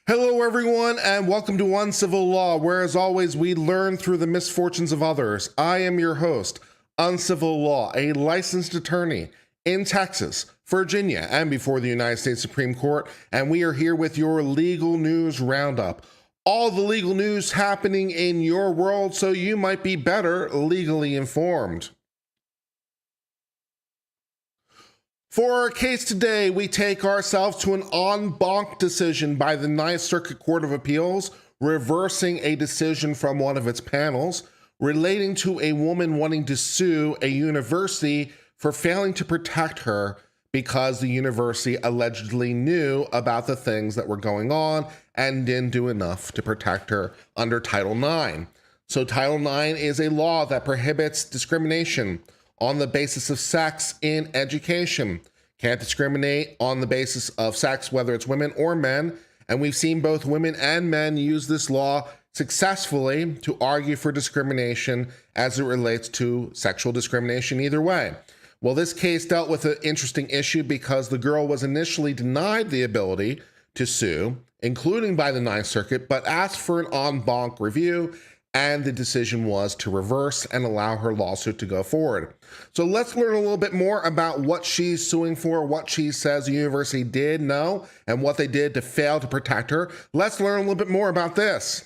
Hello, everyone, and welcome to Uncivil Law, where, as always, we learn through the misfortunes of others. I am your host, Uncivil Law, a licensed attorney in Texas, Virginia, and before the United States Supreme Court, and we are here with your legal news roundup. All the legal news happening in your world so you might be better legally informed. For our case today, we take ourselves to an en banc decision by the Ninth Circuit Court of Appeals, reversing a decision from one of its panels relating to a woman wanting to sue a university for failing to protect her because the university allegedly knew about the things that were going on and didn't do enough to protect her under Title IX. So Title IX is a law that prohibits discrimination on the basis of sex in education. Can't discriminate on the basis of sex, whether it's women or men. And we've seen both women and men use this law successfully to argue for discrimination as it relates to sexual discrimination either way. Well, this case dealt with an interesting issue because the girl was initially denied the ability to sue, including by the Ninth Circuit, but asked for an en banc review, and the decision was to reverse and allow her lawsuit to go forward. So let's learn a little bit more about what she's suing for, what she says the university did know, and what they did to fail to protect her. Let's learn a little bit more about this.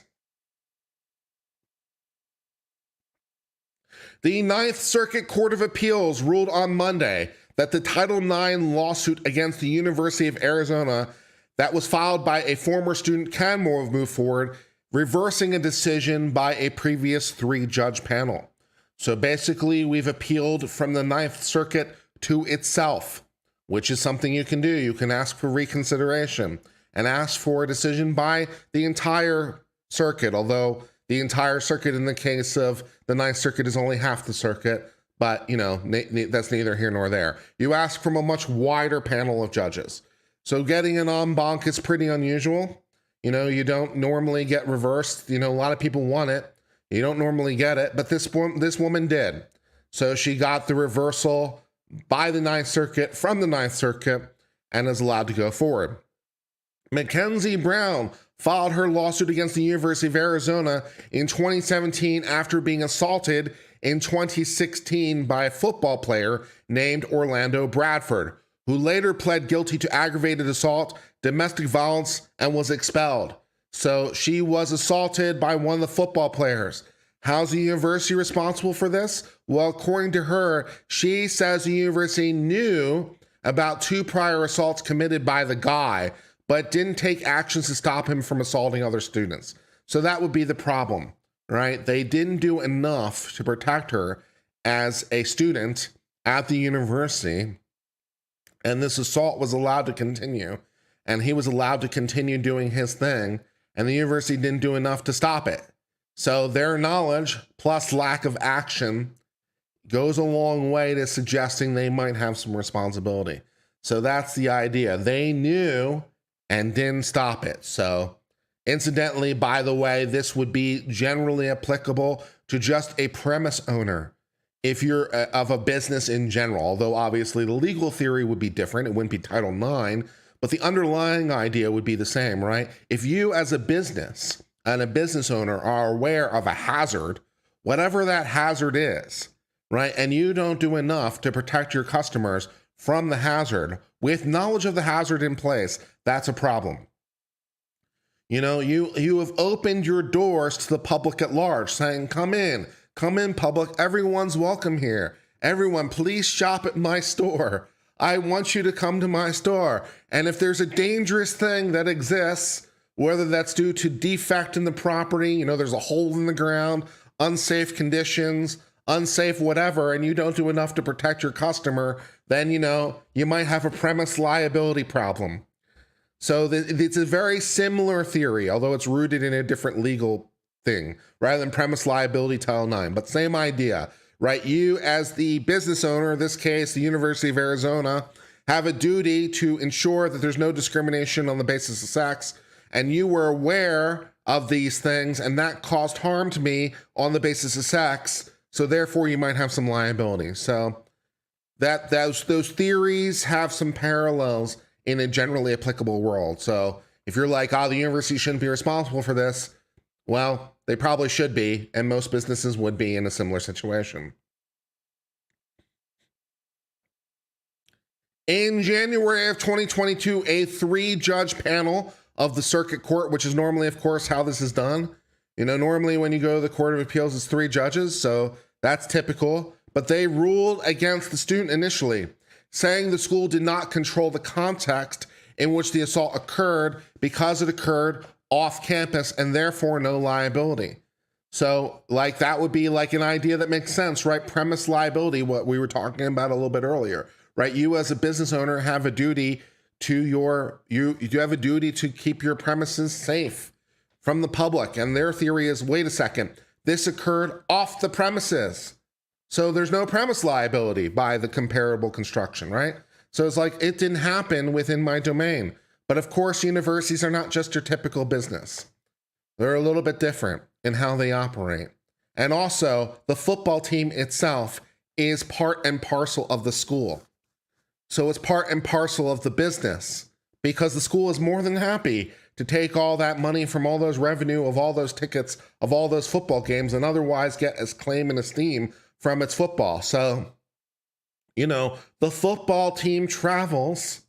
The Ninth Circuit Court of Appeals ruled on Monday that the Title IX lawsuit against the University of Arizona that was filed by a former student can move forward, reversing a decision by a previous three-judge panel. So basically, we've appealed from the Ninth Circuit to itself, which is something you can do. You can ask for reconsideration and ask for a decision by the entire circuit, although the entire circuit in the case of the Ninth Circuit is only half the circuit, but that's neither here nor there. You ask from a much wider panel of judges. So getting an en banc is pretty unusual. You don't normally get reversed. A lot of people want it. You don't normally get it, but this woman did. So she got the reversal by the Ninth Circuit from the Ninth Circuit and is allowed to go forward. Mackenzie Brown filed her lawsuit against the University of Arizona in 2017 after being assaulted in 2016 by a football player named Orlando Bradford, who later pled guilty to aggravated assault, domestic violence, and was expelled. So she was assaulted by one of the football players. How's the university responsible for this? Well, according to her, she says the university knew about 2 prior assaults committed by the guy, but didn't take actions to stop him from assaulting other students. So that would be the problem, right? They didn't do enough to protect her as a student at the university, and this assault was allowed to continue. And he was allowed to continue doing his thing, and the university didn't do enough to stop it. So their knowledge plus lack of action goes a long way to suggesting they might have some responsibility. So that's the idea. They knew and didn't stop it. So incidentally, by the way, this would be generally applicable to just a premise owner if you're of a business in general, although obviously the legal theory would be different. It wouldn't be Title IX. But the underlying idea would be the same, right? If you as a business and a business owner are aware of a hazard, whatever that hazard is, right? And you don't do enough to protect your customers from the hazard with knowledge of the hazard in place, that's a problem. You have opened your doors to the public at large saying, come in public, everyone's welcome here. Everyone, please shop at my store. I want you to come to my store. And if there's a dangerous thing that exists, whether that's due to defect in the property, there's a hole in the ground, unsafe conditions, unsafe whatever, and you don't do enough to protect your customer, then, you might have a premise liability problem. So it's a very similar theory, although it's rooted in a different legal thing rather than premise liability Title IX, but same idea. Right, you as the business owner, in this case, the University of Arizona, have a duty to ensure that there's no discrimination on the basis of sex, and you were aware of these things, and that caused harm to me on the basis of sex, so therefore you might have some liability. So those theories have some parallels in a generally applicable world. So if you're like, oh, the university shouldn't be responsible for this, well, they probably should be, and most businesses would be in a similar situation. In January of 2022, a 3-judge panel of the circuit court, which is normally, of course, how this is done. Normally when you go to the Court of Appeals, it's 3 judges, so that's typical. But they ruled against the student initially, saying the school did not control the context in which the assault occurred because it occurred off campus and therefore no liability. So like that would be like an idea that makes sense, right? Premise liability, what we were talking about a little bit earlier, right? You as a business owner have a duty to you have a duty to keep your premises safe from the public. And their theory is, wait a second, this occurred off the premises. So there's no premise liability by the comparable construction, right? So it's like, it didn't happen within my domain. But of course, universities are not just your typical business. They're a little bit different in how they operate. And also, the football team itself is part and parcel of the school. So it's part and parcel of the business, because the school is more than happy to take all that money from all those revenue of all those tickets of all those football games and otherwise get its claim and esteem from its football. So, the football team travels.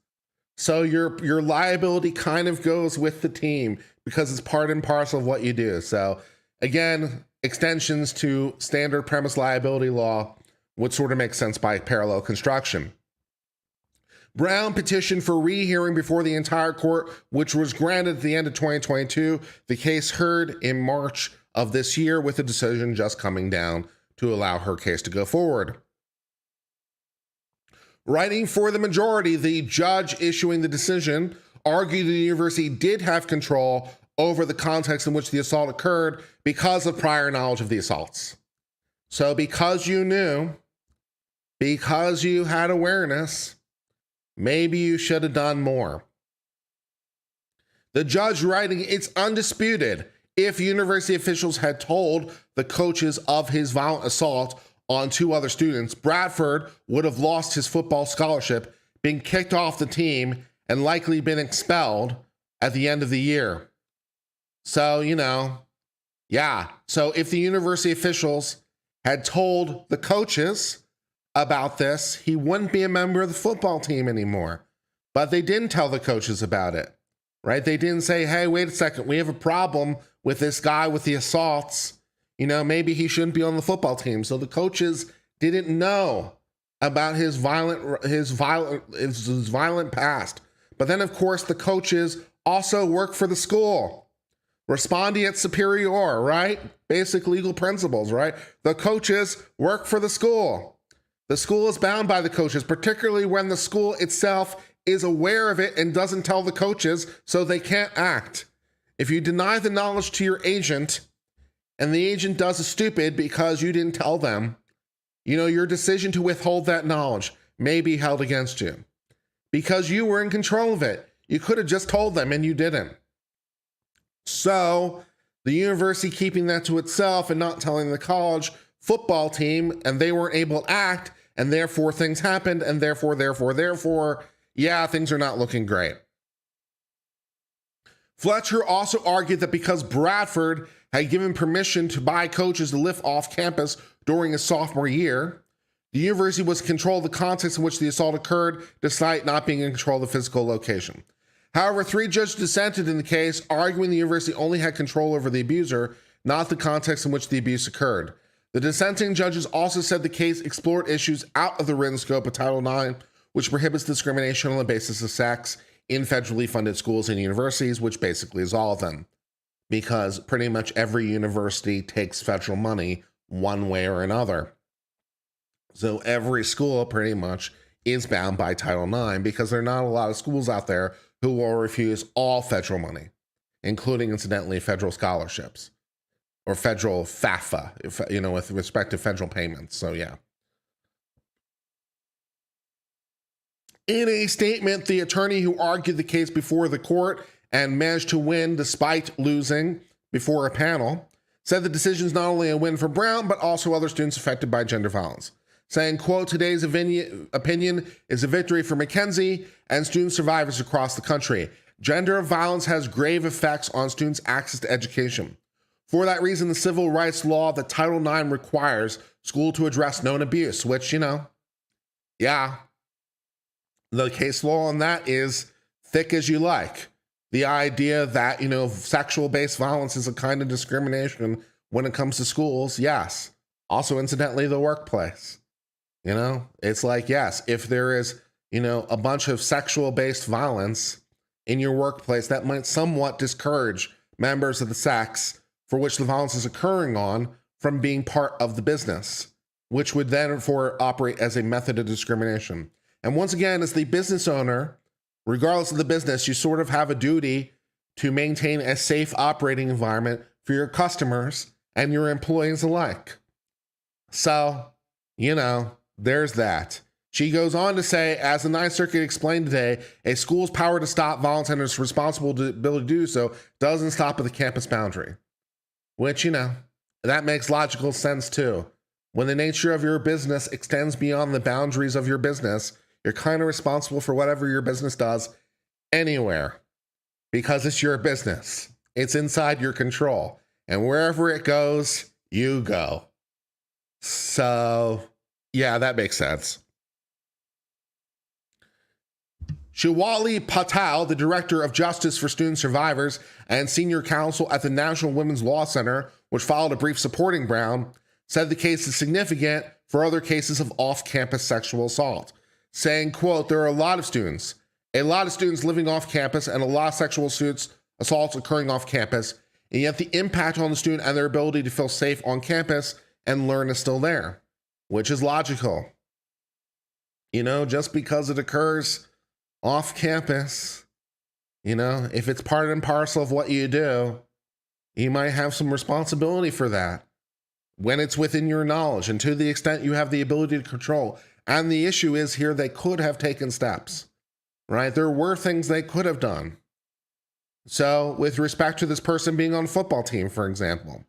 So your liability kind of goes with the team because it's part and parcel of what you do. So again, extensions to standard premise liability law would sort of make sense by parallel construction. Brown petitioned for rehearing before the entire court, which was granted at the end of 2022. The case heard in March of this year, with a decision just coming down to allow her case to go forward. Writing for the majority, the judge issuing the decision argued the university did have control over the context in which the assault occurred because of prior knowledge of the assaults. So because you knew, because you had awareness, maybe you should have done more. The judge writing, it's undisputed, if university officials had told the coaches of his violent assault on 2 other students, Bradford would have lost his football scholarship, been kicked off the team, and likely been expelled at the end of the year. So, So if the university officials had told the coaches about this, he wouldn't be a member of the football team anymore. But they didn't tell the coaches about it, right? They didn't say, hey, wait a second, we have a problem with this guy with the assaults. Maybe he shouldn't be on the football team. So the coaches didn't know about his violent past. But then, of course, the coaches also work for the school. Respondeat superior, right? Basic legal principles, right? The coaches work for the school. The school is bound by the coaches, particularly when the school itself is aware of it and doesn't tell the coaches, so they can't act. If you deny the knowledge to your agent, and the agent does a stupid because you didn't tell them, your decision to withhold that knowledge may be held against you because you were in control of it. You could have just told them and you didn't. So the university keeping that to itself and not telling the college football team, and they weren't able to act, and therefore things happened, and therefore, things are not looking great. Fletcher also argued that because Bradford had given permission to buy coaches to live off campus during his sophomore year, the university was in control of the context in which the assault occurred, despite not being in control of the physical location. However, 3 judges dissented in the case, arguing the university only had control over the abuser, not the context in which the abuse occurred. The dissenting judges also said the case explored issues out of the written scope of Title IX, which prohibits discrimination on the basis of sex in federally funded schools and universities, which basically is all of them, because pretty much every university takes federal money one way or another. So every school pretty much is bound by Title IX, because there are not a lot of schools out there who will refuse all federal money, including, incidentally, federal scholarships or federal FAFSA, with respect to federal payments. So yeah. In a statement, the attorney who argued the case before the court and managed to win despite losing before a panel said the decision is not only a win for Brown, but also other students affected by gender violence, saying, quote, today's opinion is a victory for Mackenzie and student survivors across the country. Gender violence has grave effects on students' access to education. For that reason, the civil rights law that Title IX requires school to address known abuse, which, yeah, the case law on that is thick as you like. The idea that, sexual-based violence is a kind of discrimination when it comes to schools, yes. Also, incidentally, the workplace. It's like, yes, if there is, a bunch of sexual-based violence in your workplace, that might somewhat discourage members of the sex for which the violence is occurring on from being part of the business, which would then therefore operate as a method of discrimination. And once again, as the business owner, regardless of the business, you sort of have a duty to maintain a safe operating environment for your customers and your employees alike. So, there's that. She goes on to say, as the Ninth Circuit explained today, a school's power to stop violence and its responsibility to do so doesn't stop at the campus boundary. Which, that makes logical sense too. When the nature of your business extends beyond the boundaries of your business, you're kind of responsible for whatever your business does anywhere because it's your business. It's inside your control. And wherever it goes, you go. So, yeah, that makes sense. Shiwali Patel, the Director of Justice for Student Survivors and Senior Counsel at the National Women's Law Center, which filed a brief supporting Brown, said the case is significant for other cases of off-campus sexual assault, saying, quote, there are a lot of students living off campus and a lot of sexual assaults occurring off campus, and yet the impact on the student and their ability to feel safe on campus and learn is still there, which is logical. Just because it occurs off campus, if it's part and parcel of what you do, you might have some responsibility for that when it's within your knowledge and to the extent you have the ability to control. And the issue is here, they could have taken steps, right? There were things they could have done. So with respect to this person being on a football team, for example,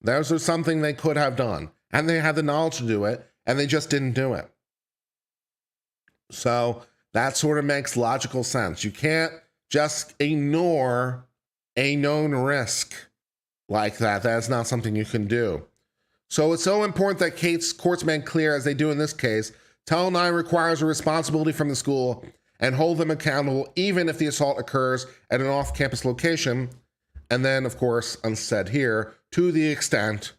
those are something they could have done and they had the knowledge to do it and they just didn't do it. So that sort of makes logical sense. You can't just ignore a known risk like that. That's not something you can do. So it's so important that courts make clear, as they do in this case, Title IX requires a responsibility from the school and hold them accountable even if the assault occurs at an off-campus location. And then, of course, unsaid here, to the extent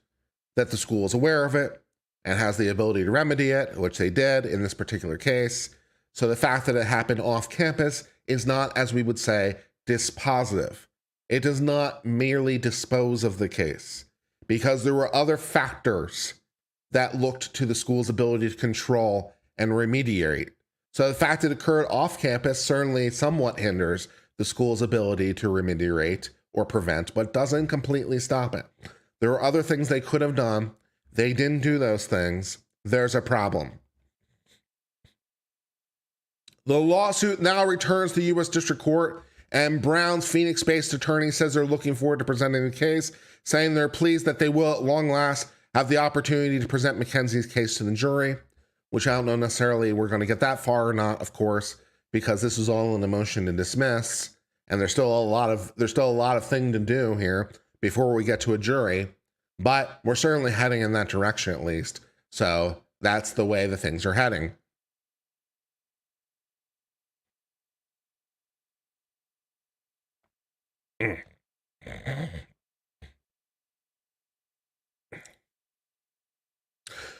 that the school is aware of it and has the ability to remedy it, which they did in this particular case. So the fact that it happened off campus is not, as we would say, dispositive. It does not merely dispose of the case because there were other factors that looked to the school's ability to control and remediate. So the fact that it occurred off campus certainly somewhat hinders the school's ability to remediate or prevent, but doesn't completely stop it. There were other things they could have done. They didn't do those things. There's a problem. The lawsuit now returns to the U.S. District Court, and Brown's Phoenix-based attorney says they're looking forward to presenting the case, saying they're pleased that they will at long last have the opportunity to present Mackenzie's case to the jury, which I don't know necessarily we're going to get that far or not, of course, because this is all in a motion to dismiss, and there's still a lot of thing to do here before we get to a jury, but we're certainly heading in that direction at least. So that's the way the things are heading.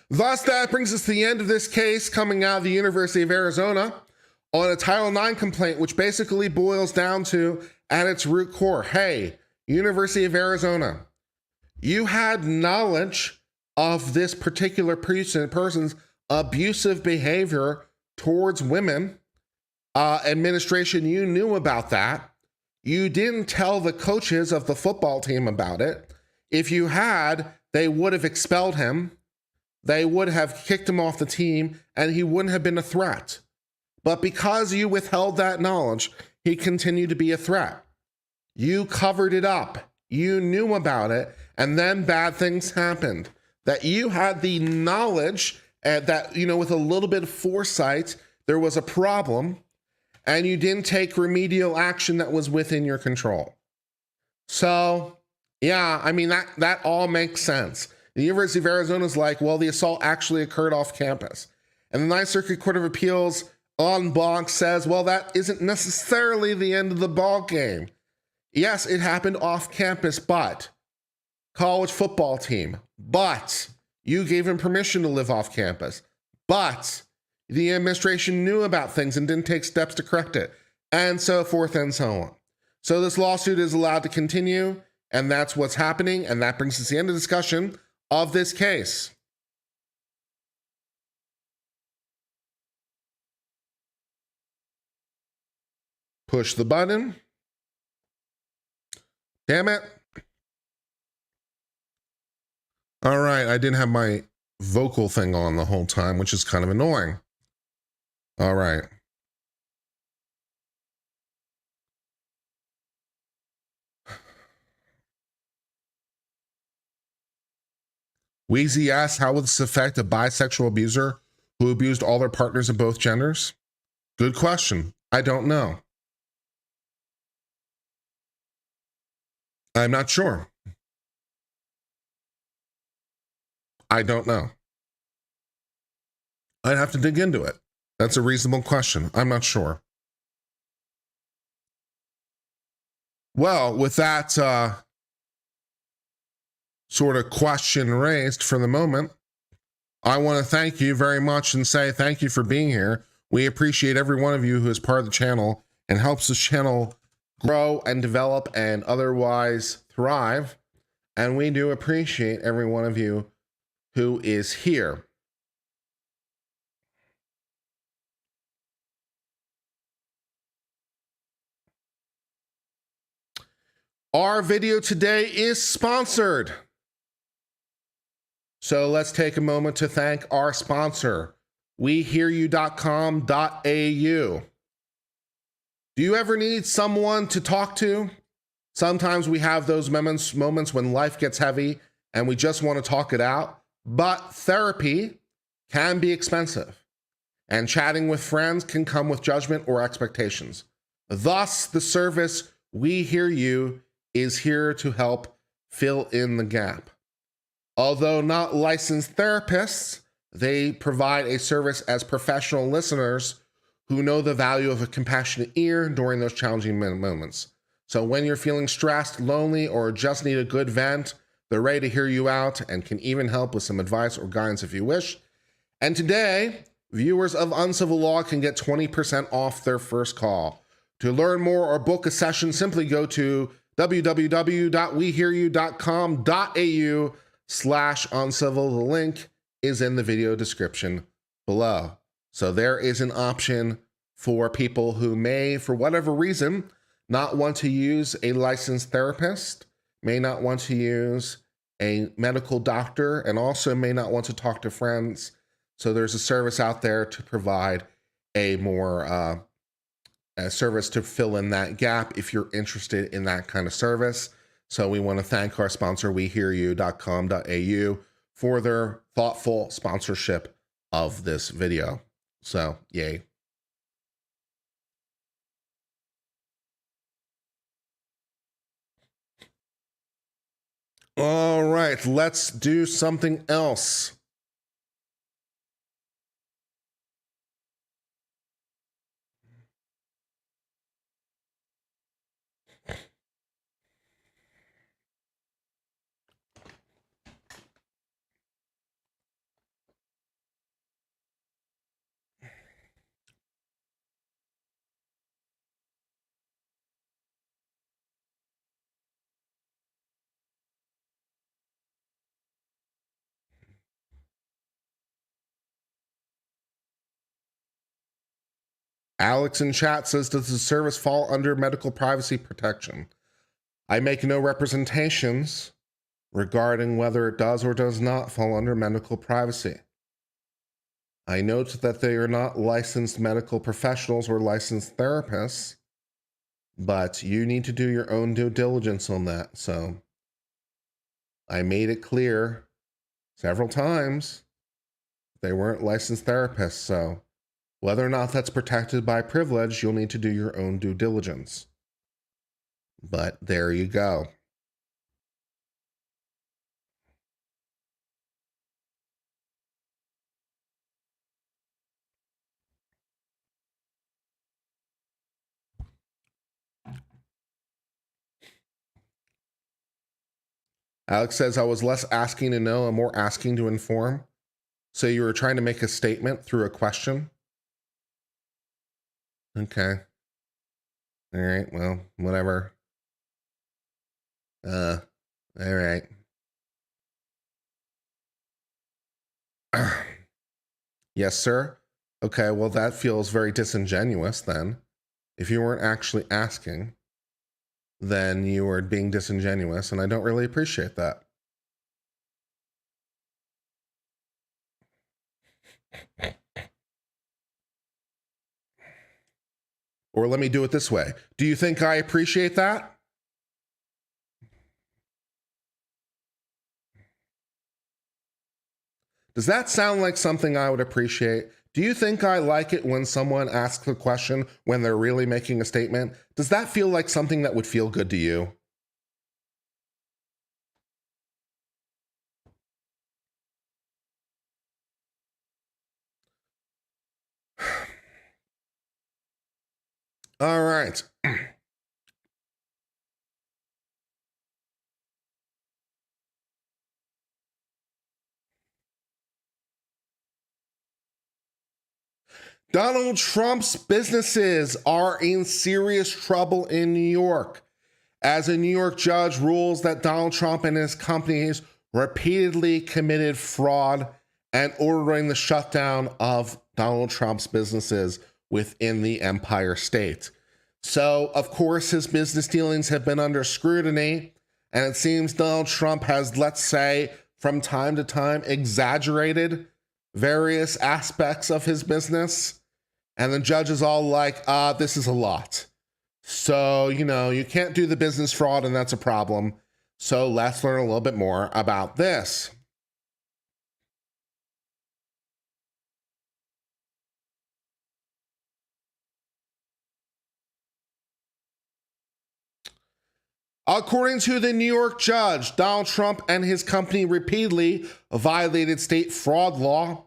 Thus, that brings us to the end of this case coming out of the University of Arizona on a Title IX complaint, which basically boils down to, at its root core, hey, University of Arizona, you had knowledge of this particular person's abusive behavior towards women. Administration, you knew about that. You didn't tell the coaches of the football team about it. If you had, they would have expelled him. They would have kicked him off the team, and he wouldn't have been a threat. But because you withheld that knowledge, he continued to be a threat. You covered it up. You knew about it, and then bad things happened. That you had the knowledge that, with a little bit of foresight, there was a problem, and you didn't take remedial action that was within your control. So, yeah, I mean, that all makes sense. The University of Arizona is like, well, the assault actually occurred off campus. And the Ninth Circuit Court of Appeals en banc says, well, that isn't necessarily the end of the ball game. Yes, it happened off campus, but college football team, but you gave him permission to live off campus, but the administration knew about things and didn't take steps to correct it, and so forth and so on. So this lawsuit is allowed to continue, and that's what's happening, and that brings us to the end of discussion of this case. Push the button. Damn it. All right, I didn't have my vocal thing on the whole time, which is kind of annoying. All right. Wheezy asks, how will this affect a bisexual abuser who abused all their partners of both genders? Good question. I don't know. I'm not sure. I don't know. I'd have to dig into it. That's a reasonable question. I'm not sure. Well, with that sort of question raised for the moment, I want to thank you very much and say thank you for being here. We appreciate every one of you who is part of the channel and helps this channel grow and develop and otherwise thrive. And we do appreciate every one of you who is here. Our video today is sponsored. So let's take a moment to thank our sponsor, wehearyou.com.au. Do you ever need someone to talk to? Sometimes we have those moments when life gets heavy and we just want to talk it out, but therapy can be expensive, and chatting with friends can come with judgment or expectations. Thus, the service We Hear You is here to help fill in the gap. Although not licensed therapists, they provide a service as professional listeners who know the value of a compassionate ear during those challenging moments. So when you're feeling stressed, lonely, or just need a good vent, they're ready to hear you out and can even help with some advice or guidance if you wish. And today, viewers of Uncivil Law can get 20% off their first call. To learn more or book a session, simply go to www.wehearyou.com.au/uncivil. The link is in the video description below. So there is an option for people who may, for whatever reason, not want to use a licensed therapist, may not want to use a medical doctor, and also may not want to talk to friends. So there's a service out there to provide a more a service to fill in that gap if you're interested in that kind of service. So we want to thank our sponsor, wehearyou.com.au, for their thoughtful sponsorship of this video. So, yay. All right, let's do something else. Alex in chat says, does the service fall under medical privacy protection? I make no representations regarding whether it does or does not fall under medical privacy. I note that they are not licensed medical professionals or licensed therapists, but you need to do your own due diligence on that. So I made it clear several times they weren't licensed therapists. So Whether or not that's protected by privilege, you'll need to do your own due diligence. But there you go. Alex says, I was less asking to know and more asking to inform. So you were trying to make a statement through a question? Okay. All right. Well, whatever. All right. Yes, sir. Okay. Well, that feels very disingenuous then. If you weren't actually asking, then you were being disingenuous, and I don't really appreciate that. Or let me do it this way. Do you think I appreciate that? Does that sound like something I would appreciate? Do you think I like it when someone asks a question when they're really making a statement? Does that feel like something that would feel good to you? All right. Donald Trump's businesses are in serious trouble in New York as a New York judge rules that Donald Trump and his companies repeatedly committed fraud and ordering the shutdown of Donald Trump's businesses within the Empire State. So, of course, his business dealings have been under scrutiny, and it seems Donald Trump has, let's say, from time to time, exaggerated various aspects of his business. And the judge is all like, this is a lot. So, you can't do the business fraud, and that's a problem. So let's learn a little bit more about this. According to the New York judge, Donald Trump and his company repeatedly violated state fraud law.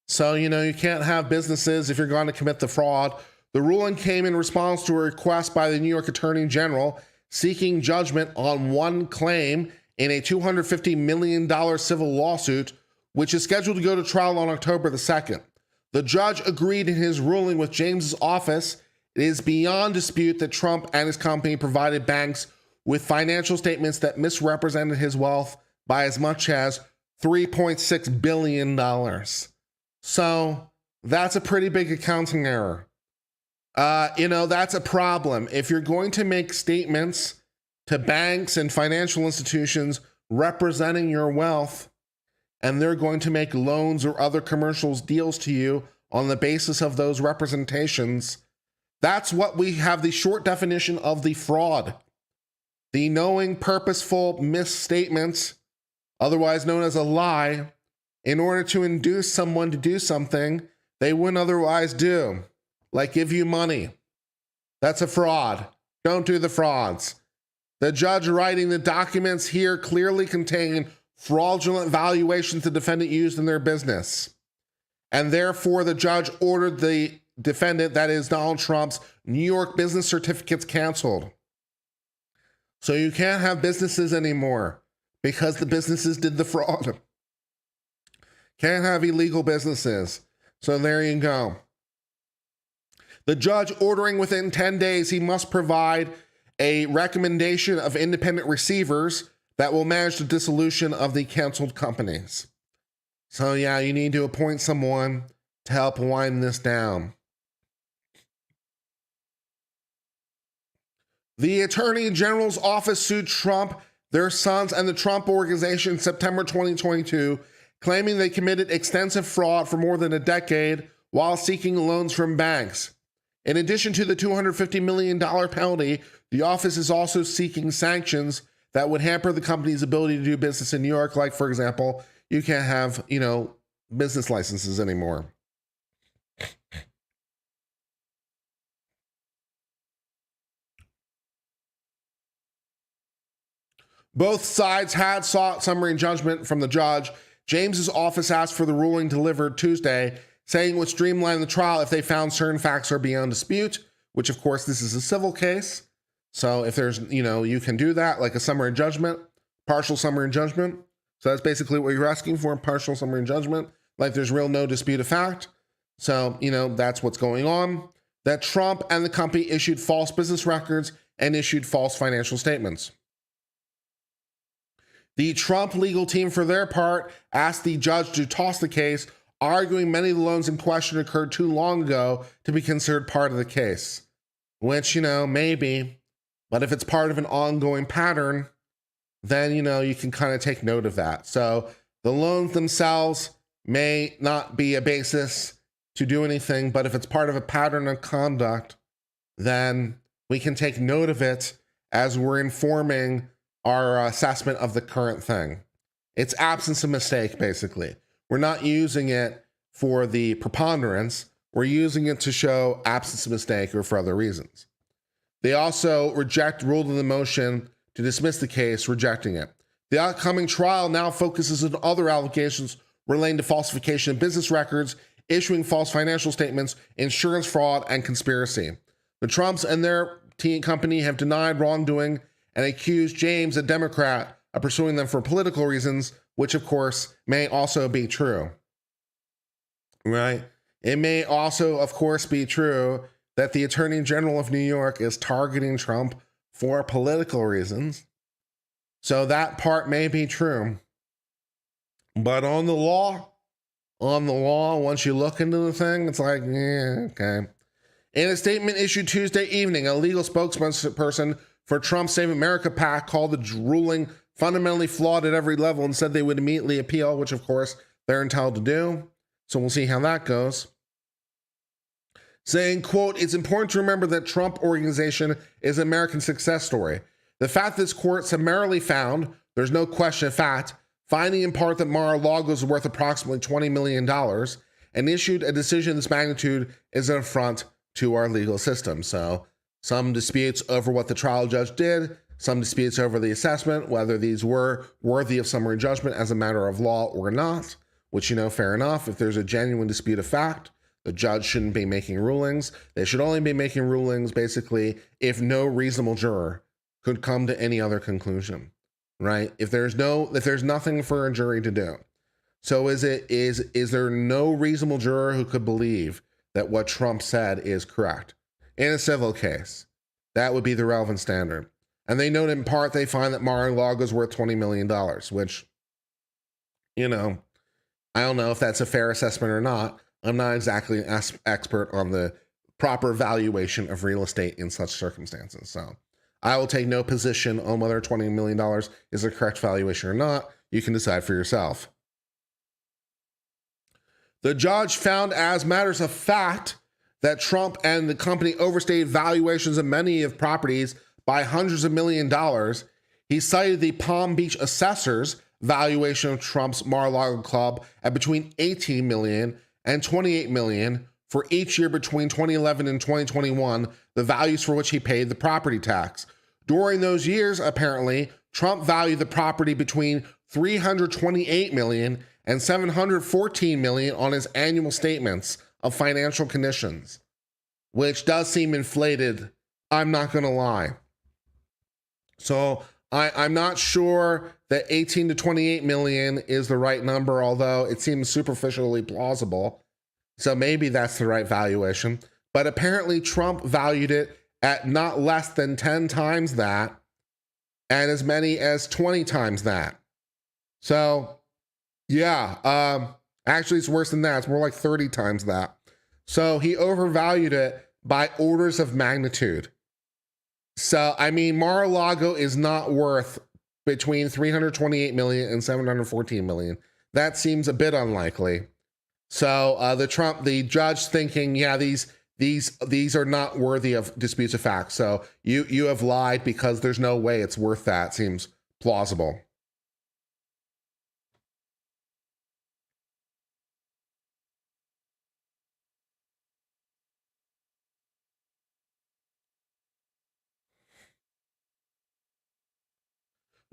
So, you can't have businesses if you're going to commit the fraud. The ruling came in response to a request by the New York Attorney General seeking judgment on one claim in a $250 million civil lawsuit, which is scheduled to go to trial on October the 2nd. The judge agreed in his ruling with James's office. It is beyond dispute that Trump and his company provided banks with financial statements that misrepresented his wealth by as much as $3.6 billion. So that's a pretty big accounting error. That's a problem. If you're going to make statements to banks and financial institutions representing your wealth, and they're going to make loans or other commercial deals to you on the basis of those representations, that's what we have the short definition of the fraud. The knowing, purposeful misstatements, otherwise known as a lie, in order to induce someone to do something they wouldn't otherwise do, like give you money. That's a fraud. Don't do the frauds. The judge writing the documents here clearly contain fraudulent valuations the defendant used in their business. And therefore, the judge ordered the defendant, that is Donald Trump's, New York business certificates canceled. So you can't have businesses anymore because the businesses did the fraud. Can't have illegal businesses. So there you go. The judge ordering within 10 days he must provide a recommendation of independent receivers that will manage the dissolution of the canceled companies. So yeah, you need to appoint someone to help wind this down. The Attorney General's office sued Trump, their sons, and the Trump Organization in September 2022, claiming they committed extensive fraud for more than a decade while seeking loans from banks. In addition to the $250 million penalty, the office is also seeking sanctions that would hamper the company's ability to do business in New York. Like, for example, you can't have, business licenses anymore. Both sides had sought summary judgment from the judge. James's office asked for the ruling delivered Tuesday, saying it would streamline the trial if they found certain facts are beyond dispute, which of course this is a civil case. So if there's, you can do that, like a summary judgment, partial summary judgment. So that's basically what you're asking for, partial summary judgment. Like there's real no dispute of fact. So, that's what's going on. That Trump and the company issued false business records and issued false financial statements. The Trump legal team, for their part, asked the judge to toss the case, arguing many of the loans in question occurred too long ago to be considered part of the case. Which, maybe. But if it's part of an ongoing pattern, then, you can kind of take note of that. So the loans themselves may not be a basis to do anything, but if it's part of a pattern of conduct, then we can take note of it as we're informing our assessment of the current thing. It's absence of mistake, basically. We're not using it for the preponderance. We're using it to show absence of mistake or for other reasons. They also ruled in the motion to dismiss the case, rejecting it. The upcoming trial now focuses on other allegations relating to falsification of business records, issuing false financial statements, insurance fraud, and conspiracy. The Trumps and their company have denied wrongdoing and accused James, a Democrat, of pursuing them for political reasons, which of course may also be true. Right? It may also, of course, be true that the Attorney General of New York is targeting Trump for political reasons. So that part may be true. But on the law, once you look into the thing, it's like, yeah, okay. In a statement issued Tuesday evening, a legal spokesperson for Trump's Save America PAC called the ruling fundamentally flawed at every level and said they would immediately appeal, which of course they're entitled to do. So we'll see how that goes. Saying, quote, "It's important to remember that Trump Organization is an American success story. The fact this court summarily found, there's no question of fact, finding in part that Mar-a-Lago is worth approximately $20 million and issued a decision of this magnitude is an affront to our legal system." So some disputes over what the trial judge did, some disputes over the assessment, whether these were worthy of summary judgment as a matter of law or not, which, fair enough. If there's a genuine dispute of fact, the judge shouldn't be making rulings. They should only be making rulings, basically, if no reasonable juror could come to any other conclusion, right? If there's nothing for a jury to do. So is there no reasonable juror who could believe that what Trump said is correct? In a civil case, that would be the relevant standard. And they note in part they find that Mar-a-Lago is worth $20 million, which, I don't know if that's a fair assessment or not. I'm not exactly an expert on the proper valuation of real estate in such circumstances. So I will take no position on whether $20 million is the correct valuation or not. You can decide for yourself. The judge found as matters of fact that Trump and the company overstated valuations of many of properties by hundreds of $millions. He cited the Palm Beach assessor's valuation of Trump's Mar-a-Lago club at between $18 million and $28 million for each year between 2011 and 2021, the values for which he paid the property tax. During those years, apparently, Trump valued the property between $328 million and $714 million on his annual statements of financial conditions, which does seem inflated. I'm not going to lie. So I'm not sure that 18 to 28 million is the right number, although it seems superficially plausible. So maybe that's the right valuation. But apparently Trump valued it at not less than 10 times that and as many as 20 times that. So yeah, actually it's worse than that. It's more like 30 times that. So he overvalued it by orders of magnitude. So, I mean, Mar-a-Lago is not worth between 328 million and 714 million. That seems a bit unlikely. So the judge thinking, yeah, these are not worthy of disputes of fact. So you have lied because there's no way it's worth that. Seems plausible.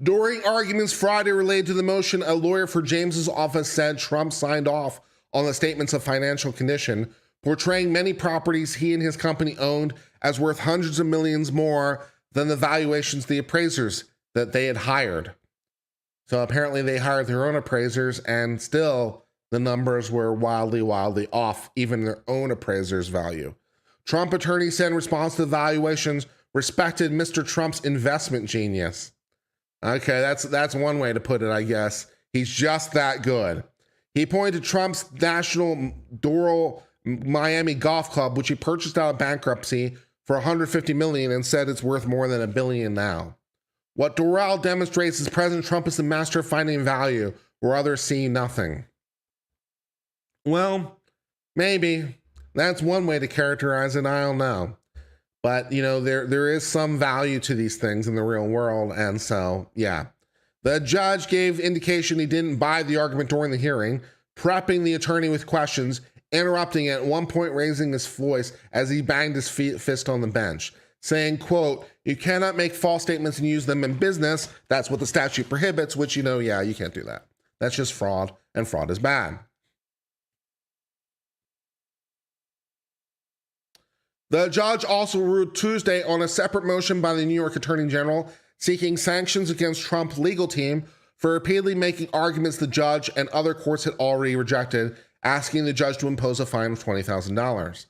During arguments Friday related to the motion, a lawyer for James's office said Trump signed off on the statements of financial condition, portraying many properties he and his company owned as worth hundreds of millions more than the valuations of the appraisers that they had hired. So apparently they hired their own appraisers, and still the numbers were wildly off, even their own appraiser's value. Trump attorneys said in response to the valuations, respected Mr. Trump's investment genius. Okay, that's one way to put it, I guess. He's just that good. He pointed to Trump's National Doral Miami Golf Club, which he purchased out of bankruptcy for $150 million, and said it's worth more than $1 billion now. What Doral demonstrates is President Trump is the master of finding value where others see nothing. Well, maybe. That's one way to characterize it. I don't know. But, there is some value to these things in the real world. And so, yeah. The judge gave indication he didn't buy the argument during the hearing, prepping the attorney with questions, interrupting at one point, raising his voice as he banged his fist on the bench, saying, quote, you cannot make false statements and use them in business. That's what the statute prohibits, which, yeah, you can't do that. That's just fraud, and fraud is bad. The judge also ruled Tuesday on a separate motion by the New York Attorney General seeking sanctions against Trump's legal team for repeatedly making arguments the judge and other courts had already rejected, asking the judge to impose a fine of $20,000.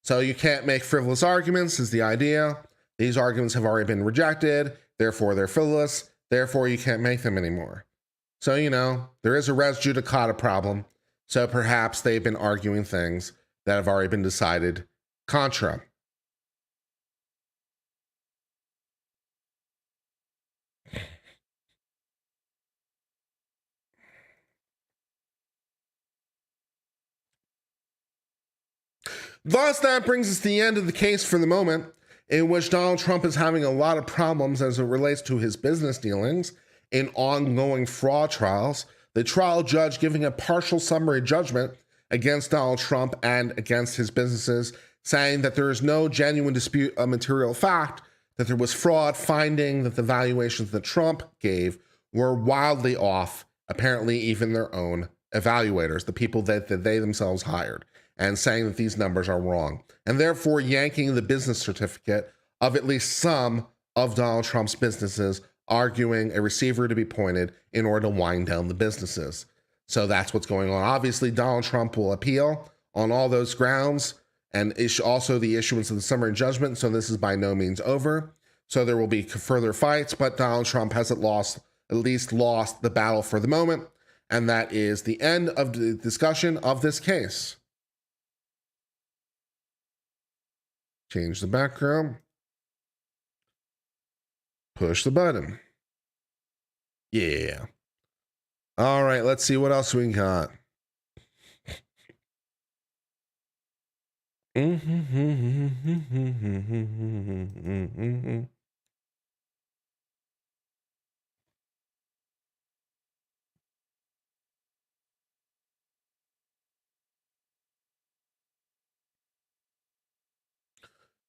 So you can't make frivolous arguments is the idea. These arguments have already been rejected, therefore they're frivolous, therefore you can't make them anymore. So, there is a res judicata problem. So perhaps they've been arguing things that have already been decided contra. Thus, that brings us to the end of the case for the moment, in which Donald Trump is having a lot of problems as it relates to his business dealings in ongoing fraud trials. The trial judge giving a partial summary judgment against Donald Trump and against his businesses, saying that there is no genuine dispute of material fact, that there was fraud, finding that the valuations that Trump gave were wildly off, apparently even their own evaluators, the people that they themselves hired, and saying that these numbers are wrong, and therefore yanking the business certificate of at least some of Donald Trump's businesses, arguing a receiver to be appointed in order to wind down the businesses. So that's what's going on. Obviously, Donald Trump will appeal on all those grounds, and also the issuance of the summary judgment. So this is by no means over. So there will be further fights, but Donald Trump hasn't lost the battle for the moment. And that is the end of the discussion of this case. Change the background. Push the button. Yeah. All right, let's see what else we got.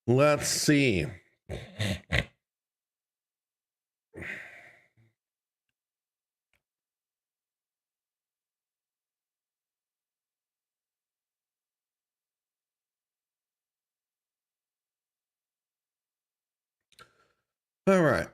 Let's see. All right.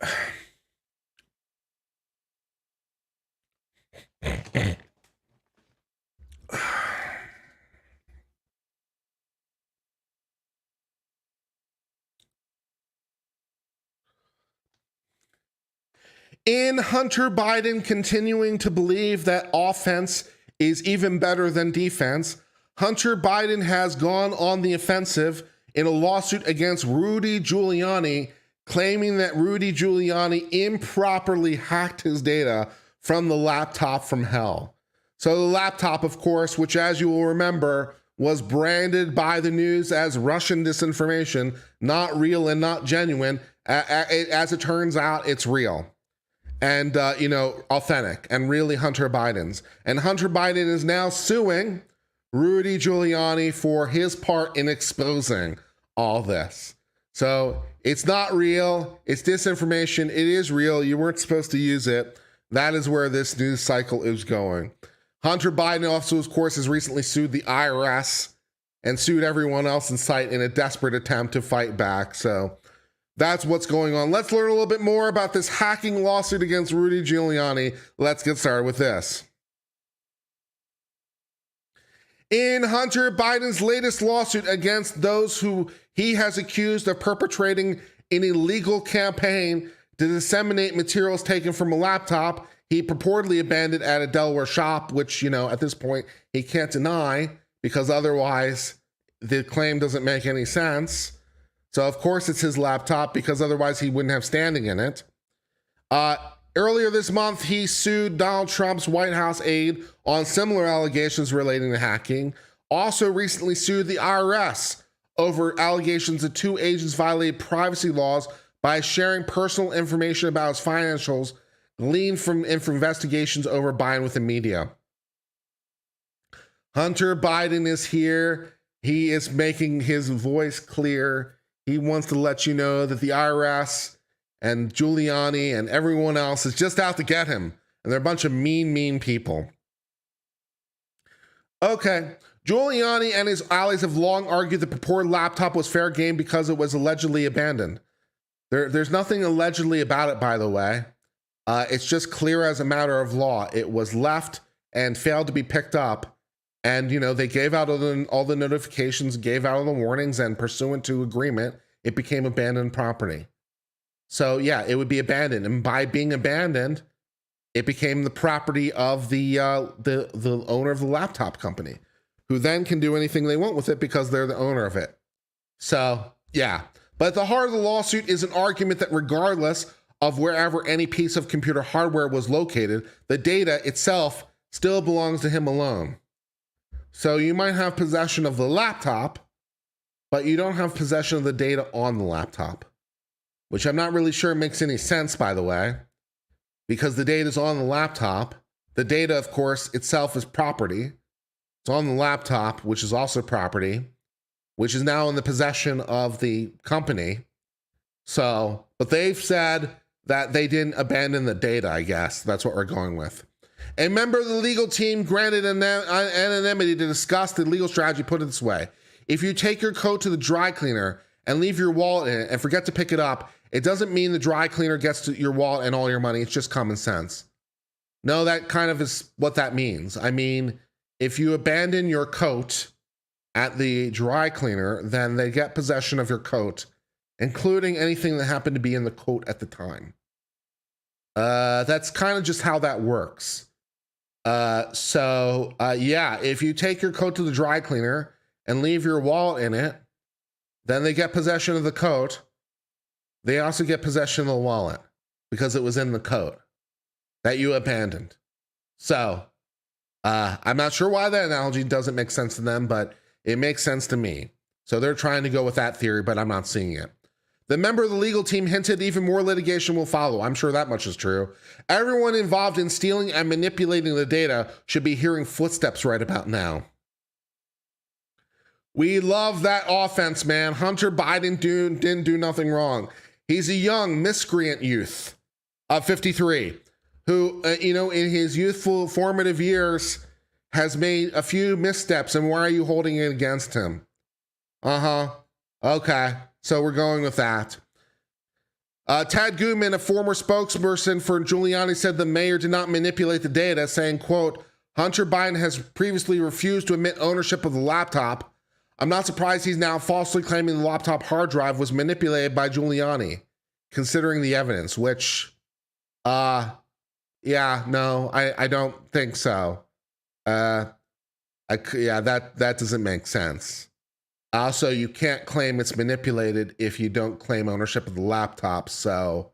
In Hunter Biden continuing to believe that offense is even better than defense, Hunter Biden has gone on the offensive in a lawsuit against Rudy Giuliani, claiming that Rudy Giuliani improperly hacked his data from the laptop from hell. So the laptop, of course, which, as you will remember, was branded by the news as Russian disinformation, not real and not genuine. As it turns out, it's real. And, authentic and really Hunter Biden's. And Hunter Biden is now suing Rudy Giuliani for his part in exposing all this. So it's not real. It's disinformation. It is real. You weren't supposed to use it. That is where this news cycle is going. Hunter Biden also, of course, has recently sued the IRS and sued everyone else in sight in a desperate attempt to fight back. So that's what's going on. Let's learn a little bit more about this hacking lawsuit against Rudy Giuliani. Let's get started with this. In Hunter Biden's latest lawsuit against those who he has accused of perpetrating an illegal campaign to disseminate materials taken from a laptop he purportedly abandoned at a Delaware shop, which, at this point he can't deny because otherwise the claim doesn't make any sense. So of course it's his laptop because otherwise he wouldn't have standing in it. Earlier this month, he sued Donald Trump's White House aide on similar allegations relating to hacking. Also recently sued the IRS over allegations that two agents violated privacy laws by sharing personal information about his financials gleaned from investigations over Biden with the media. Hunter Biden is here. He is making his voice clear. He wants to let you know that the IRS and Giuliani and everyone else is just out to get him. And they're a bunch of mean people. Okay. Giuliani and his allies have long argued the purported laptop was fair game because it was allegedly abandoned. There's nothing allegedly about it, by the way. It's just clear as a matter of law. It was left and failed to be picked up. And, they gave out all the notifications, gave out all the warnings, and pursuant to agreement, it became abandoned property. So yeah, it would be abandoned, and by being abandoned, it became the property of the owner of the laptop company, who then can do anything they want with it because they're the owner of it. So yeah, but at the heart of the lawsuit is an argument that regardless of wherever any piece of computer hardware was located, the data itself still belongs to him alone. So you might have possession of the laptop, but you don't have possession of the data on the laptop. Which I'm not really sure makes any sense, by the way, because the data is on the laptop. The data, of course, itself is property. It's on the laptop, which is also property, which is now in the possession of the company. So, but they've said that they didn't abandon the data, I guess. That's what we're going with. A member of the legal team granted anonymity to discuss the legal strategy put it this way. If you take your coat to the dry cleaner and leave your wallet in it and forget to pick it up, it doesn't mean the dry cleaner gets to your wallet and all your money. It's just common sense. No, that kind of is what that means. I mean, if you abandon your coat at the dry cleaner, then they get possession of your coat, including anything that happened to be in the coat at the time. That's kind of just how that works. Yeah, if you take your coat to the dry cleaner and leave your wallet in it, then they get possession of the coat. They also get possession of the wallet because it was in the coat that you abandoned. So I'm not sure why that analogy doesn't make sense to them, but it makes sense to me. So they're trying to go with that theory, but I'm not seeing it. The member of the legal team hinted even more litigation will follow. I'm sure that much is true. Everyone involved in stealing and manipulating the data should be hearing footsteps right about now. We love that offense, man. Hunter Biden didn't do nothing wrong. He's a young miscreant youth of 53 who, in his youthful formative years has made a few missteps. And why are you holding it against him? Okay. So we're going with that. Tad Gutman, a former spokesperson for Giuliani, said the mayor did not manipulate the data, saying, quote, Hunter Biden has previously refused to admit ownership of the laptop. I'm not surprised he's now falsely claiming the laptop hard drive was manipulated by Giuliani, considering the evidence, which, I don't think so. That doesn't make sense. Also, you can't claim it's manipulated if you don't claim ownership of the laptop. So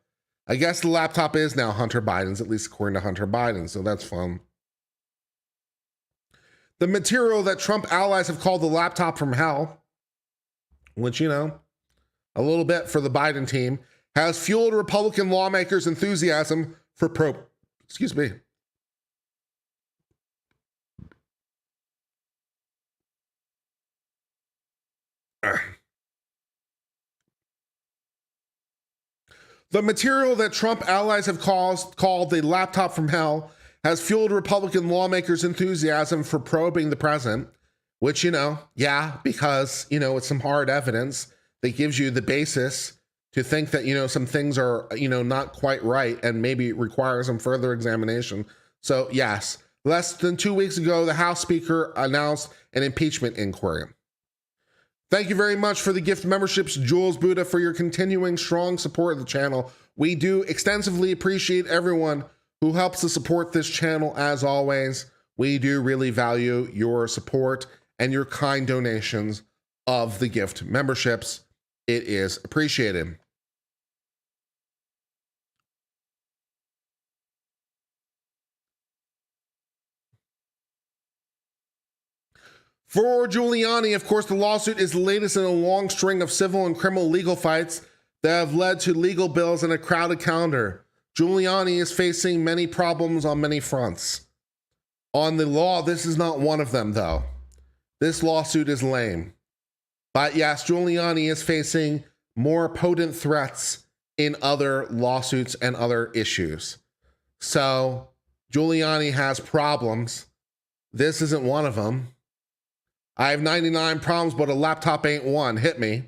I guess the laptop is now Hunter Biden's, at least according to Hunter Biden. So that's fun. The material that Trump allies have called the laptop from hell, which, a little bit for the Biden team, has fueled Republican lawmakers' enthusiasm for The material that Trump allies have called the laptop from hell has fueled Republican lawmakers' enthusiasm for probing the president, which, because, it's some hard evidence that gives you the basis to think that, some things are, not quite right and maybe require some further examination. So, yes, less than 2 weeks ago, the House Speaker announced an impeachment inquiry. Thank you very much for the gift memberships, Jules Buddha, for your continuing strong support of the channel. We do extensively appreciate everyone who helps to support this channel as always. We do really value your support and your kind donations of the gift memberships. It is appreciated. For Giuliani, of course, the lawsuit is the latest in a long string of civil and criminal legal fights that have led to legal bills and a crowded calendar. Giuliani is facing many problems on many fronts. On the law, this is not one of them, though. This lawsuit is lame. But yes, Giuliani is facing more potent threats in other lawsuits and other issues. So Giuliani has problems. This isn't one of them. I have 99 problems, but a laptop ain't one. Hit me.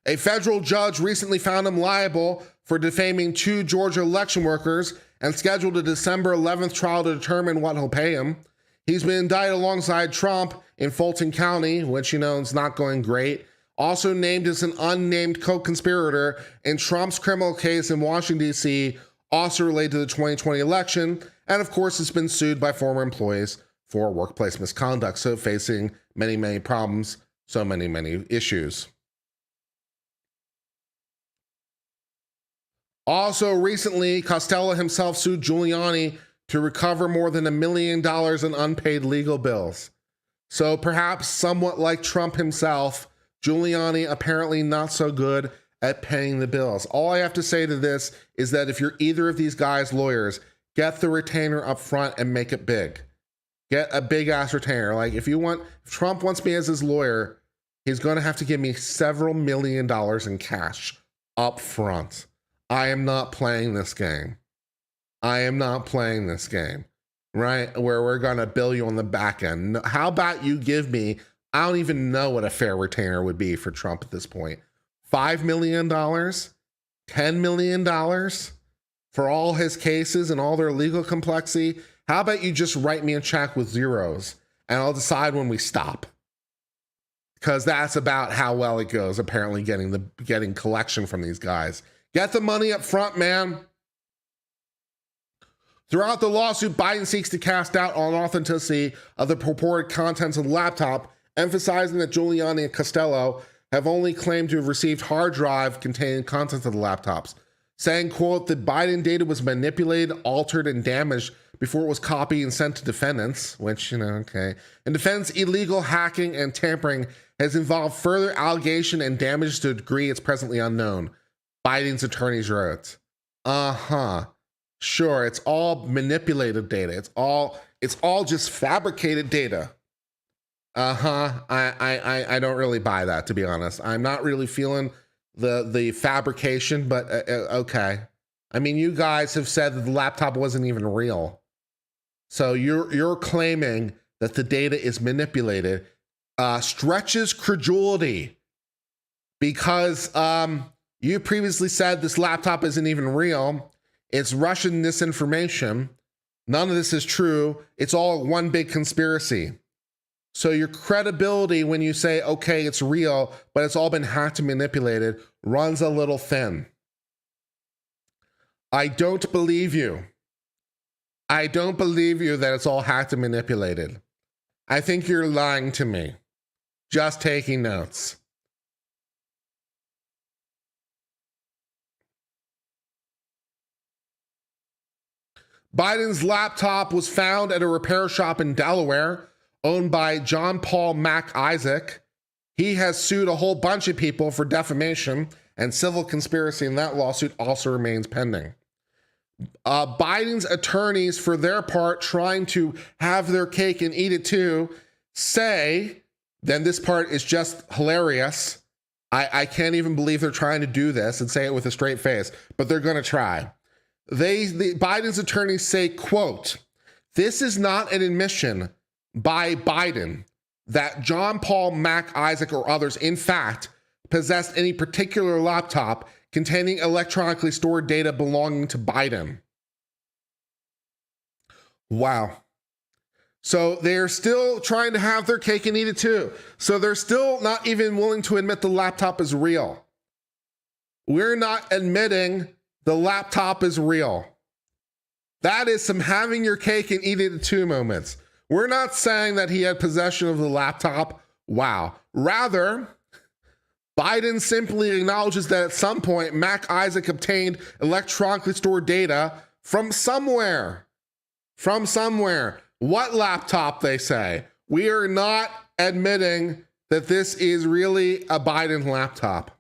A federal judge recently found him liable for defaming 2 Georgia election workers and scheduled a December 11th trial to determine what he'll pay him. He's been indicted alongside Trump in Fulton County, which, is not going great. Also named as an unnamed co-conspirator in Trump's criminal case in Washington, D.C., also related to the 2020 election. And of course, it's been sued by former employees for workplace misconduct. So facing many, many problems, so many, many issues. Also recently, Costello himself sued Giuliani to recover more than $1 million in unpaid legal bills. So perhaps somewhat like Trump himself, Giuliani apparently not so good at paying the bills. All I have to say to this is that if you're either of these guys' lawyers, get the retainer up front and make it big. Get a big ass retainer. Like if Trump wants me as his lawyer, he's going to have to give me several $1 million in cash up front. I am not playing this game. I am not playing this game, right? Where we're going to bill you on the back end. How about you give me, I don't even know what a fair retainer would be for Trump at this point. $5 million, $10 million for all his cases and all their legal complexity. How about you just write me a check with zeros and I'll decide when we stop? Because that's about how well it goes, apparently getting collection from these guys. Get the money up front, man. Throughout the lawsuit, Biden seeks to cast doubt on authenticity of the purported contents of the laptop, emphasizing that Giuliani and Costello have only claimed to have received hard drive containing contents of the laptops, saying, quote, that Biden data was manipulated, altered, and damaged before it was copied and sent to defendants, which, okay. And defendants' illegal hacking and tampering has involved further allegation and damage to a degree it's presently unknown. Biden's attorneys wrote. Sure, it's all manipulated data. It's all just fabricated data. I don't really buy that, to be honest. I'm not really feeling the fabrication, but okay. I mean, you guys have said that the laptop wasn't even real. So you're claiming that the data is manipulated. Stretches credulity because you previously said this laptop isn't even real. It's Russian disinformation. None of this is true. It's all one big conspiracy. So your credibility when you say, okay, it's real, but it's all been hacked and manipulated, runs a little thin. I don't believe you. I don't believe you that it's all hacked and manipulated. I think you're lying to me. Just taking notes. Biden's laptop was found at a repair shop in Delaware, owned by John Paul Mac Isaac. He has sued a whole bunch of people for defamation, and civil conspiracy in that lawsuit also remains pending. Biden's attorneys, for their part, trying to have their cake and eat it too, say, then this part is just hilarious, I can't even believe they're trying to do this and say it with a straight face, but they're going to try. Biden's attorneys say, quote, "This is not an admission by Biden that John Paul, Mac, Isaac, or others, in fact, possessed any particular laptop containing electronically stored data belonging to Biden." Wow. So they're still trying to have their cake and eat it too. So they're still not even willing to admit the laptop is real. We're not admitting the laptop is real. That is some having your cake and eating it too moments. We're not saying that he had possession of the laptop. Wow. Rather, Biden simply acknowledges that at some point, Mac Isaac obtained electronically stored data from somewhere. From somewhere. What laptop, they say? We are not admitting that this is really a Biden laptop.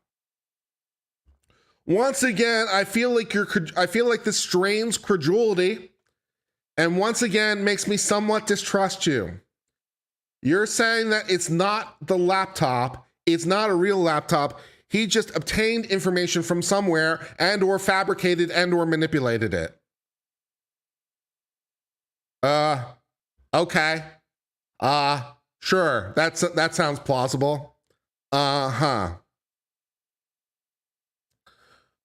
Once again, I feel like this strains credulity, and once again makes me somewhat distrust you. You're saying that it's not the laptop, it's not a real laptop. He just obtained information from somewhere and or fabricated and or manipulated it. Okay. Sure. That sounds plausible.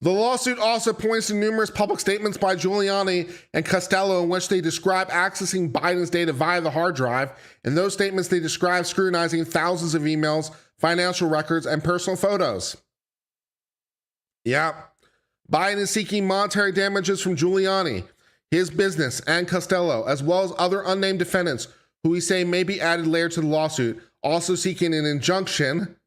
The lawsuit also points to numerous public statements by Giuliani and Costello in which they describe accessing Biden's data via the hard drive. In those statements, they describe scrutinizing thousands of emails, financial records, and personal photos. Yeah. Biden is seeking monetary damages from Giuliani, his business, and Costello, as well as other unnamed defendants who we say may be added later to the lawsuit, also seeking an injunction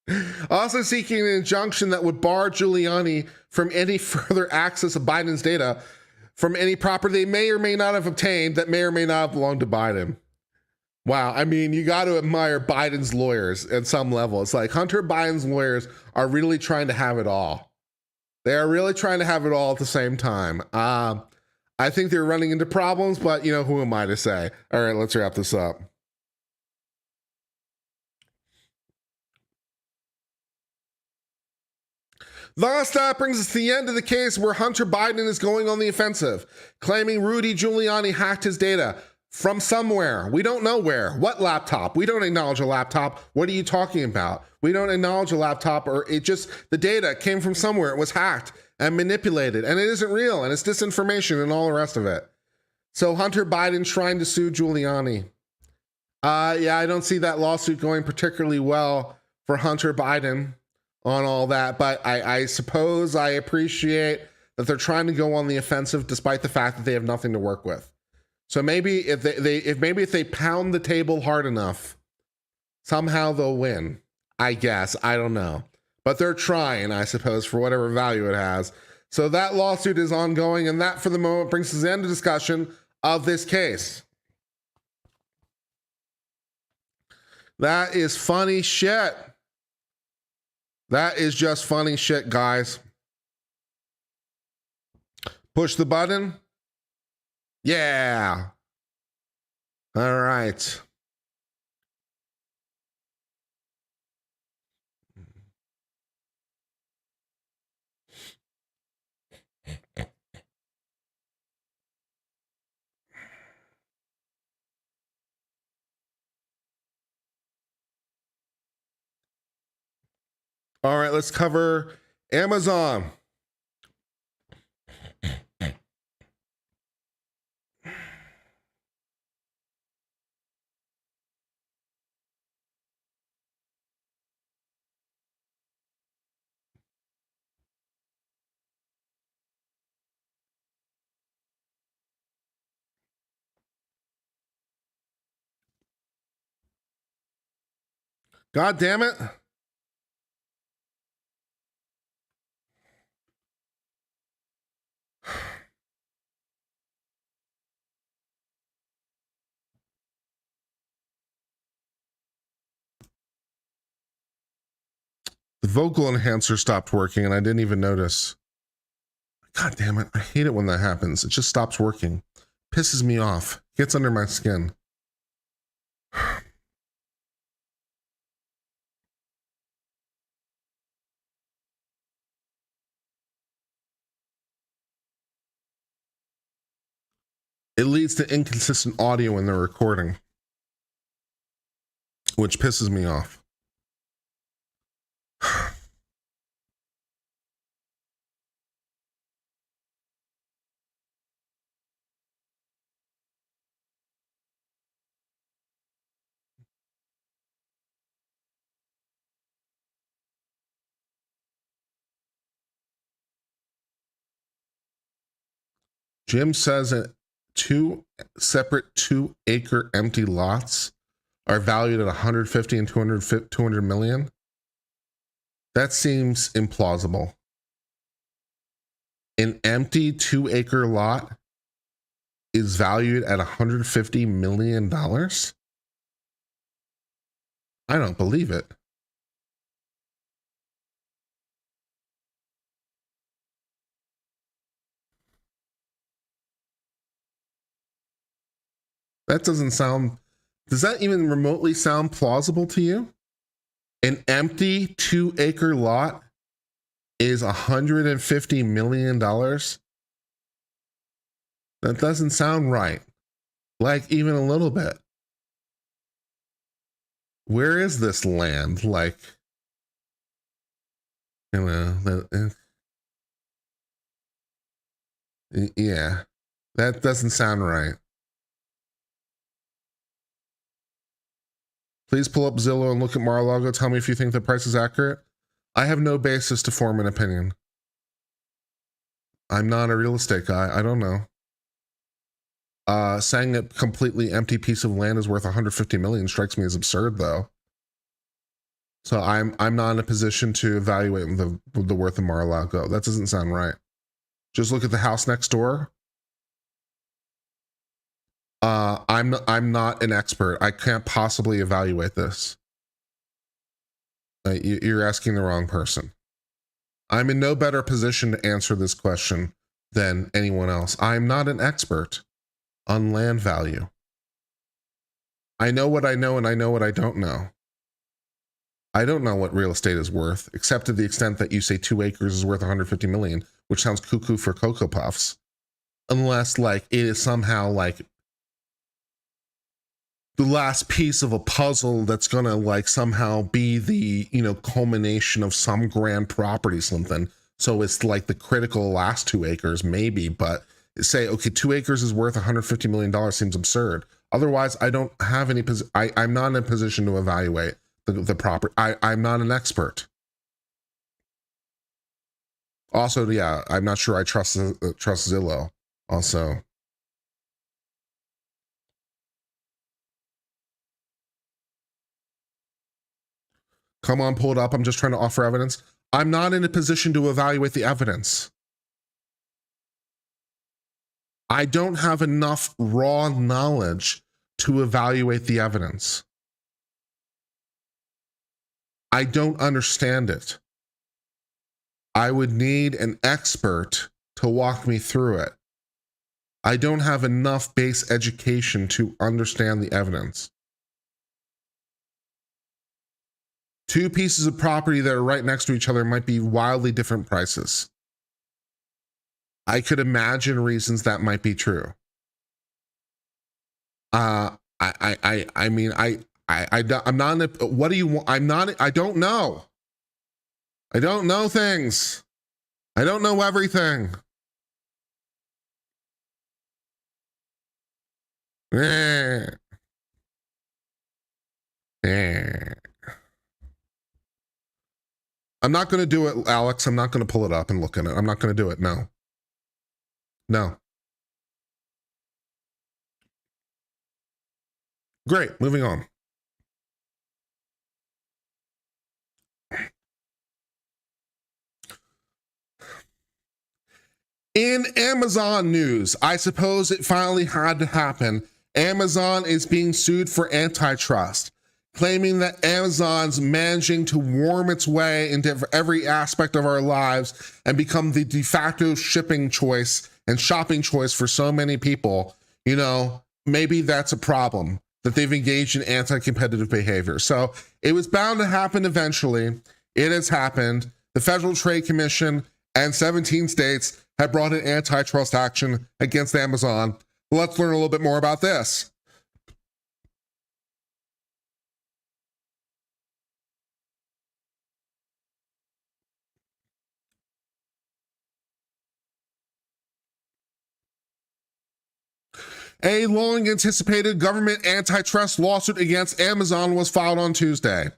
that would bar Giuliani from any further access of Biden's data from any property they may or may not have obtained that may or may not have belonged to Biden. Wow. I mean, you got to admire Biden's lawyers at some level. It's like Hunter Biden's lawyers are really trying to have it all. They are really trying to have it all at the same time. I think they're running into problems, but you know, who am I to say? All right, let's wrap this up. Thus, that brings us to the end of the case where Hunter Biden is going on the offensive, claiming Rudy Giuliani hacked his data from somewhere. We don't know where. What laptop? We don't acknowledge a laptop. What are you talking about? We don't acknowledge a laptop, or the data came from somewhere. It was hacked and manipulated, and it isn't real, and it's disinformation and all the rest of it. So Hunter Biden trying to sue Giuliani. Yeah, I don't see that lawsuit going particularly well for Hunter Biden on all that, but I suppose I appreciate that they're trying to go on the offensive despite the fact that they have nothing to work with. So maybe if they pound the table hard enough, somehow they'll win. I guess. I don't know. But they're trying, I suppose, for whatever value it has. So that lawsuit is ongoing, and that for the moment brings us to the end of discussion of this case. That is funny shit. That is just funny shit, guys. Push the button. Yeah. All right. All right, let's cover Amazon. God damn it. The vocal enhancer stopped working and I didn't even notice. God damn it. I hate it when that happens. It just stops working. Pisses me off. Gets under my skin. It leads to inconsistent audio in the recording, which pisses me off. Jim says that 2 separate 2-acre empty lots are valued at 150 and 200 million. That seems implausible. An empty 2-acre lot is valued at $150 million. I don't believe it. That doesn't sound, does that even remotely sound plausible to you? An empty 2-acre lot is $150 million. That doesn't sound right. Like even a little bit. Where is this land? Like, you know, yeah, that doesn't sound right. Please pull up Zillow and look at Mar-a-Lago. Tell me if you think the price is accurate. I have no basis to form an opinion. I'm not a real estate guy. I don't know. Saying a completely empty piece of land is worth 150 million strikes me as absurd, though. So I'm not in a position to evaluate the worth of Mar-a-Lago. That doesn't sound right. Just look at the house next door. I'm not an expert. I can't possibly evaluate this. You're asking the wrong person. I'm in no better position to answer this question than anyone else. I'm not an expert on land value. I know what I know and I know what I don't know. I don't know what real estate is worth, except to the extent that you say 2 acres is worth 150 million, which sounds cuckoo for Cocoa Puffs. Unless like it is somehow like the last piece of a puzzle that's gonna like somehow be the, you know, culmination of some grand property something. So it's like the critical last 2 acres maybe, but say, okay, 2 acres is worth $150 million seems absurd. Otherwise, I don't have any, I'm not in a position to evaluate the property. I'm not an expert. Also, yeah, I'm not sure I trust Zillow also. Come on, pull it up. I'm just trying to offer evidence. I'm not in a position to evaluate the evidence. I don't have enough raw knowledge to evaluate the evidence. I don't understand it. I would need an expert to walk me through it. I don't have enough base education to understand the evidence. 2 pieces of property that are right next to each other might be wildly different prices. I could imagine reasons that might be true. I'm not in a, what do you want? I don't know. I don't know things. I don't know everything. I'm not going to do it, Alex. I'm not going to pull it up and look at it. I'm not going to do it. No. No. Great. Moving on. In Amazon news, I suppose it finally had to happen. Amazon is being sued for antitrust, claiming that Amazon's managing to worm its way into every aspect of our lives and become the de facto shipping choice and shopping choice for so many people. You know, maybe that's a problem, that they've engaged in anti-competitive behavior. So it was bound to happen eventually. It has happened. The Federal Trade Commission and 17 states have brought an antitrust action against Amazon Let's learn a little bit more about this. A long anticipated government antitrust lawsuit against Amazon was filed on Tuesday.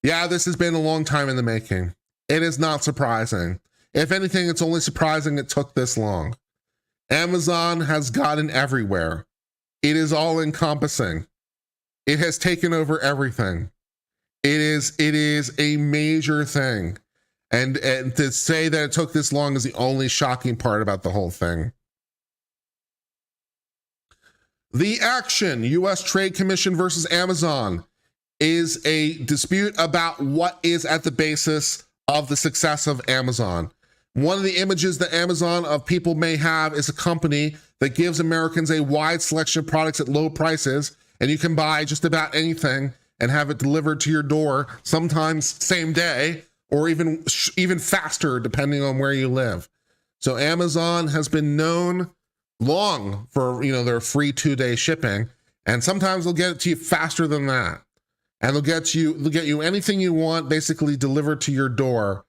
Yeah, this has been a long time in the making. It is not surprising. If anything, it's only surprising it took this long. Amazon has gotten everywhere. It is all encompassing. It has taken over everything. It is a major thing. And to say that it took this long is the only shocking part about the whole thing. The action, U.S. Trade Commission versus Amazon, is a dispute about what is at the basis of the success of Amazon. One of the images that Amazon of people may have is a company that gives Americans a wide selection of products at low prices, and you can buy just about anything and have it delivered to your door, sometimes same day, or even faster, depending on where you live. So Amazon has been known long for, their free 2-day shipping, and sometimes they'll get it to you faster than that. And they'll get you anything you want basically delivered to your door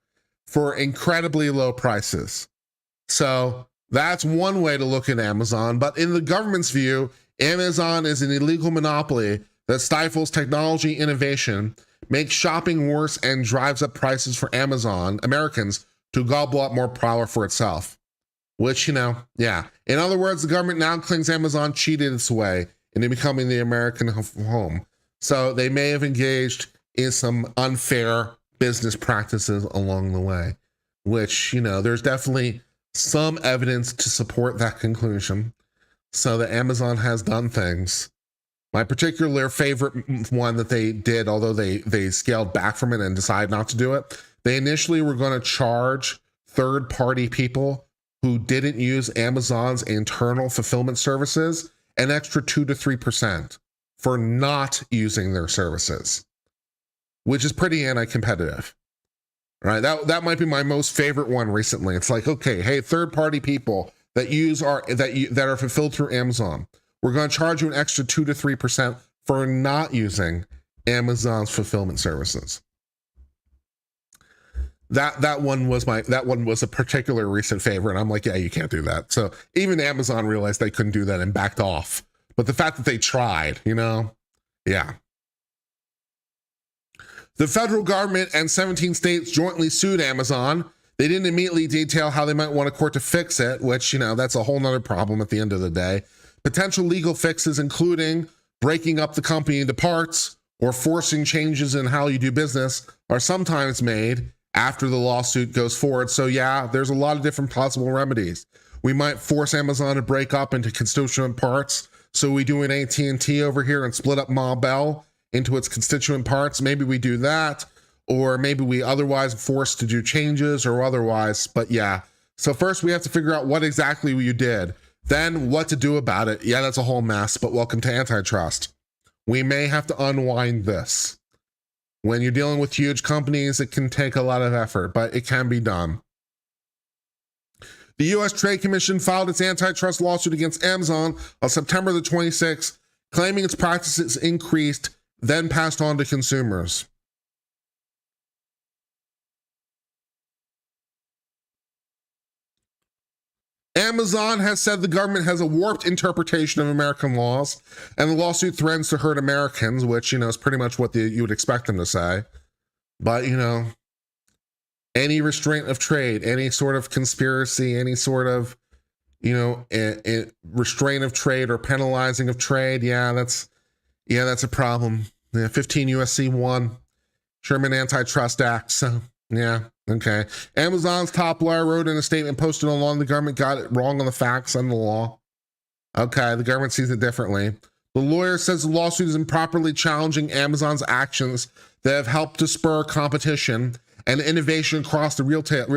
for incredibly low prices. So that's one way to look at Amazon. But in the government's view, Amazon is an illegal monopoly that stifles technology innovation, makes shopping worse, and drives up prices for Americans to gobble up more power for itself. Which, yeah. In other words, the government now claims Amazon cheated its way into becoming the American home. So they may have engaged in some unfair business practices along the way, which, there's definitely some evidence to support that conclusion. So that Amazon has done things. My particular favorite one that they did, although they scaled back from it and decided not to do it, they initially were going to charge third-party people who didn't use Amazon's internal fulfillment services an extra 2 to 3% for not using their services, which is pretty anti-competitive, right? That might be my most favorite one recently. It's like, okay, hey, third-party people that are fulfilled through Amazon, we're going to charge you an extra 2 to 3% for not using Amazon's fulfillment services. That one was a particular recent favorite. I'm like, yeah, you can't do that. So even Amazon realized they couldn't do that and backed off. But the fact that they tried, yeah. The federal government and 17 states jointly sued Amazon. They didn't immediately detail how they might want a court to fix it, which, that's a whole nother problem at the end of the day. Potential legal fixes, including breaking up the company into parts or forcing changes in how you do business, are sometimes made after the lawsuit goes forward. So yeah, there's a lot of different possible remedies. We might force Amazon to break up into constituent parts. So we do an AT&T over here and split up Ma Bell into its constituent parts. Maybe we do that, or maybe we otherwise forced to do changes or otherwise. But yeah, so first we have to figure out what exactly you did, then what to do about it. Yeah, that's a whole mess, but welcome to antitrust. We may have to unwind this. When you're dealing with huge companies, it can take a lot of effort, but it can be done. The U.S. Trade Commission filed its antitrust lawsuit against Amazon on September the 26th, claiming its practices increased, then passed on to consumers. Amazon has said the government has a warped interpretation of American laws, and the lawsuit threatens to hurt Americans, which, is pretty much what you would expect them to say. But, any restraint of trade, any sort of conspiracy, any sort of, restraint of trade or penalizing of trade, that's a problem. Yeah, 15 USC 1, Sherman Antitrust Act, so yeah. Okay. Amazon's top lawyer wrote in a statement posted online the government got it wrong on the facts and the law. Okay, the government sees it differently. The lawyer says the lawsuit is improperly challenging Amazon's actions that have helped to spur competition and innovation across the retail.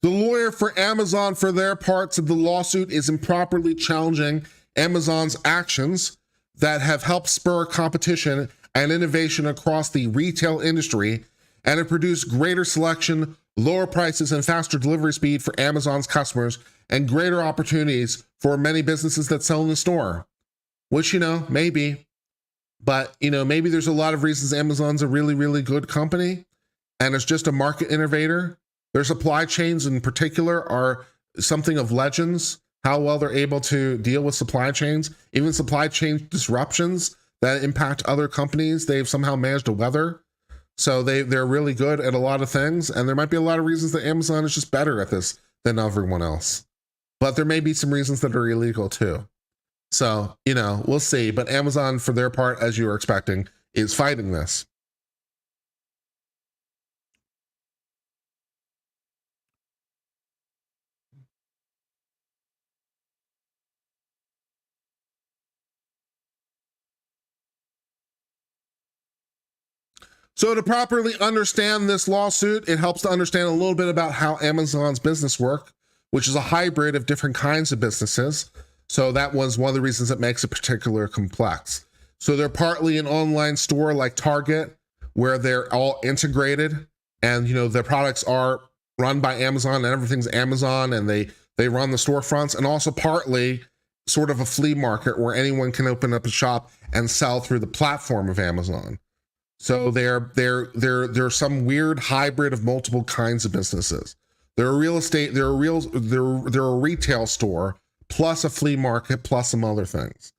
The lawyer for Amazon, for their part, said the lawsuit is improperly challenging Amazon's actions that have helped spur competition and innovation across the retail industry and have produced greater selection, lower prices, and faster delivery speed for Amazon's customers and greater opportunities for many businesses that sell in the store. Which, maybe. But, maybe there's a lot of reasons Amazon's a really, really good company and it's just a market innovator. Their supply chains in particular are something of legends, how well they're able to deal with supply chains, even supply chain disruptions that impact other companies. They've somehow managed to weather. So they're really good at a lot of things. And there might be a lot of reasons that Amazon is just better at this than everyone else. But there may be some reasons that are illegal too. So, we'll see. But Amazon, for their part, as you were expecting, is fighting this. So to properly understand this lawsuit, it helps to understand a little bit about how Amazon's business work, which is a hybrid of different kinds of businesses. So that was one of the reasons it makes it particularly complex. So they're partly an online store like Target, where they're all integrated and, their products are run by Amazon and everything's Amazon and they run the storefronts, and also partly sort of a flea market where anyone can open up a shop and sell through the platform of Amazon. So they're some weird hybrid of multiple kinds of businesses. They're a real estate, they're a retail store plus a flea market plus some other things.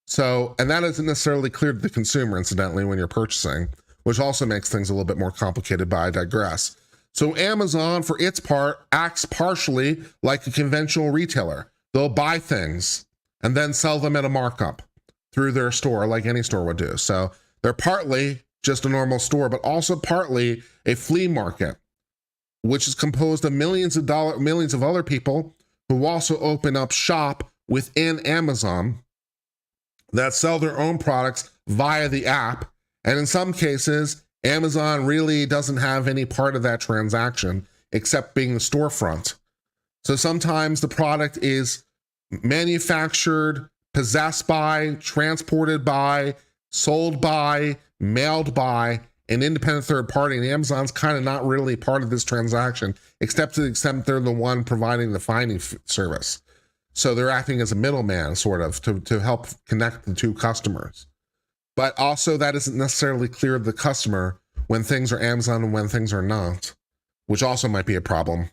So, and that isn't necessarily clear to the consumer, incidentally, when you're purchasing, which also makes things a little bit more complicated, but I digress. So Amazon, for its part, acts partially like a conventional retailer. They'll buy things and then sell them at a markup through their store, like any store would do. So they're partly just a normal store, but also partly a flea market, which is composed of millions of other people who also open up shop within Amazon that sell their own products via the app. And in some cases, Amazon really doesn't have any part of that transaction except being the storefront. So sometimes the product is manufactured, possessed by, transported by, sold by, mailed by an independent third party, and Amazon's kind of not really part of this transaction, except to the extent they're the one providing the finding service. So they're acting as a middleman, sort of, to help connect the two customers. But also that isn't necessarily clear to the customer when things are Amazon and when things are not, which also might be a problem.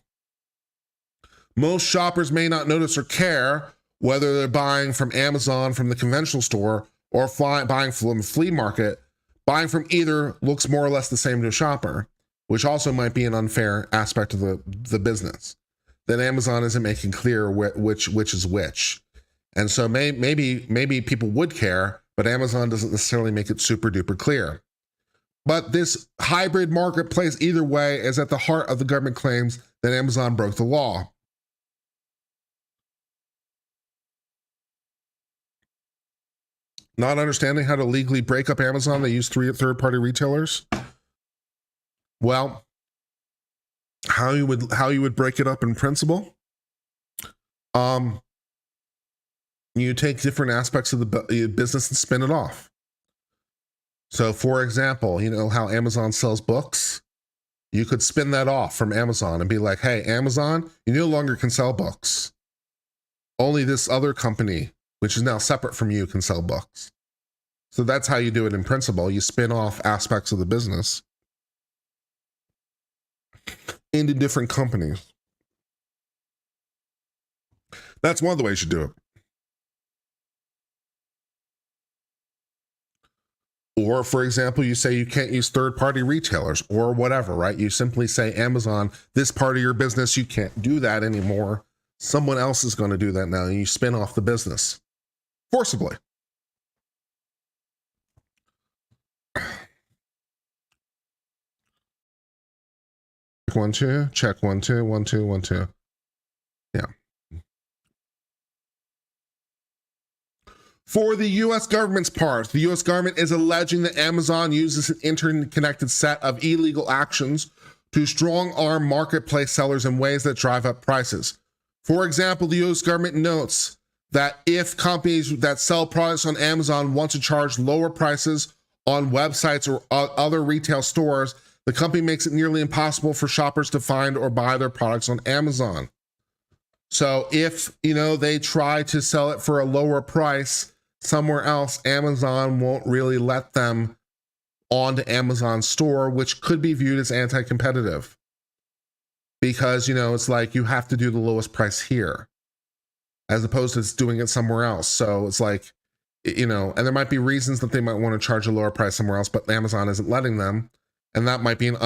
Most shoppers may not notice or care whether they're buying from Amazon, from the conventional store, or buying from a flea market. Buying from either looks more or less the same to a shopper, which also might be an unfair aspect of the business. That Amazon isn't making clear which is which. And so maybe people would care, but Amazon doesn't necessarily make it super duper clear. But this hybrid marketplace, either way, is at the heart of the government claims that Amazon broke the law. Not understanding how to legally break up Amazon, they use third-party retailers. Well, how you would break it up in principle? You take different aspects of the business and spin it off. So, for example, how Amazon sells books. You could spin that off from Amazon and be like, "Hey, Amazon, you no longer can sell books. Only this other company, which is now separate from you, can sell books." So that's how you do it in principle. You spin off aspects of the business into different companies. That's one of the ways you do it. Or, for example, you say you can't use third-party retailers or whatever, right? You simply say, Amazon, this part of your business, you can't do that anymore. Someone else is going to do that now, and you spin off the business forcibly. Check 1 2, check 1 2, 1 2 1 2. Yeah. For the US government's part, the US government is alleging that Amazon uses an interconnected set of illegal actions to strong-arm marketplace sellers in ways that drive up prices. For example, the US government notes that if companies that sell products on Amazon want to charge lower prices on websites or other retail stores, the company makes it nearly impossible for shoppers to find or buy their products on Amazon. So if, they try to sell it for a lower price somewhere else, Amazon won't really let them onto Amazon store, which could be viewed as anti-competitive. Because, it's like you have to do the lowest price here as opposed to doing it somewhere else. So it's like, and there might be reasons that they might want to charge a lower price somewhere else, but Amazon isn't letting them. And that might be an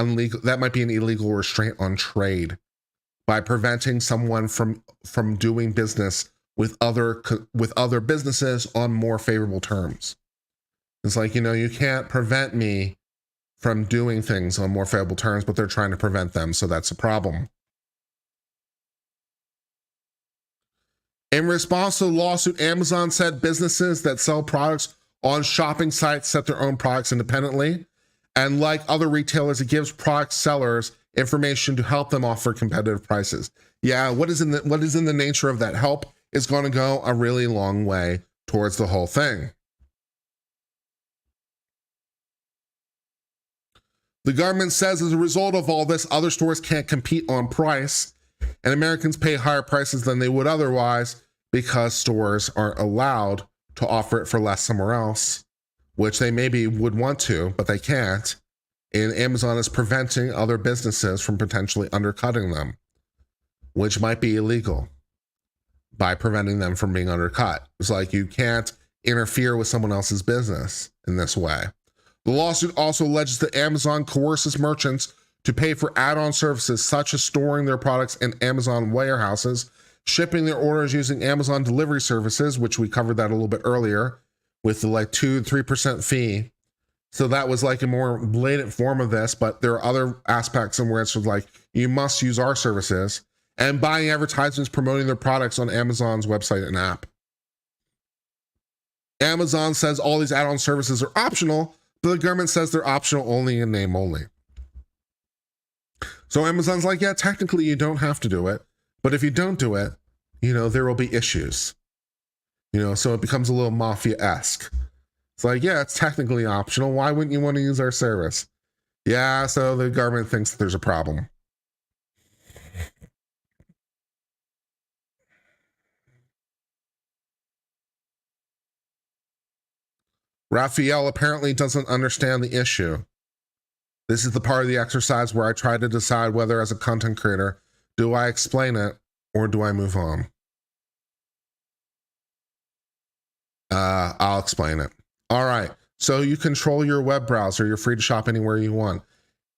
illegal restraint on trade by preventing someone from doing business with other businesses on more favorable terms. It's like, you can't prevent me from doing things on more favorable terms, but they're trying to prevent them. So that's a problem. In response to the lawsuit, Amazon said businesses that sell products on shopping sites set their own products independently. And like other retailers, it gives product sellers information to help them offer competitive prices. Yeah, what is in the nature of that help is going to go a really long way towards the whole thing. The government says as a result of all this, other stores can't compete on price, and Americans pay higher prices than they would otherwise because stores aren't allowed to offer it for less somewhere else, which they maybe would want to, but they can't. And Amazon is preventing other businesses from potentially undercutting them, which might be illegal by preventing them from being undercut. It's like you can't interfere with someone else's business in this way. The lawsuit also alleges that Amazon coerces merchants to pay for add-on services such as storing their products in Amazon warehouses, shipping their orders using Amazon delivery services, which we covered that a little bit earlier, with the 2-3% fee. So that was like a more blatant form of this, but there are other aspects in where it's like, you must use our services, and buying advertisements promoting their products on Amazon's website and app. Amazon says all these add-on services are optional, but the government says they're optional only in name only. So Amazon's like, yeah, technically you don't have to do it, but if you don't do it, there will be issues. So it becomes a little mafia-esque. It's like, yeah, it's technically optional. Why wouldn't you want to use our service? Yeah, so the government thinks that there's a problem. Raphael apparently doesn't understand the issue. This is the part of the exercise where I try to decide whether, as a content creator, do I explain it or do I move on? I'll explain it. All right. So you control your web browser. You're free to shop anywhere you want.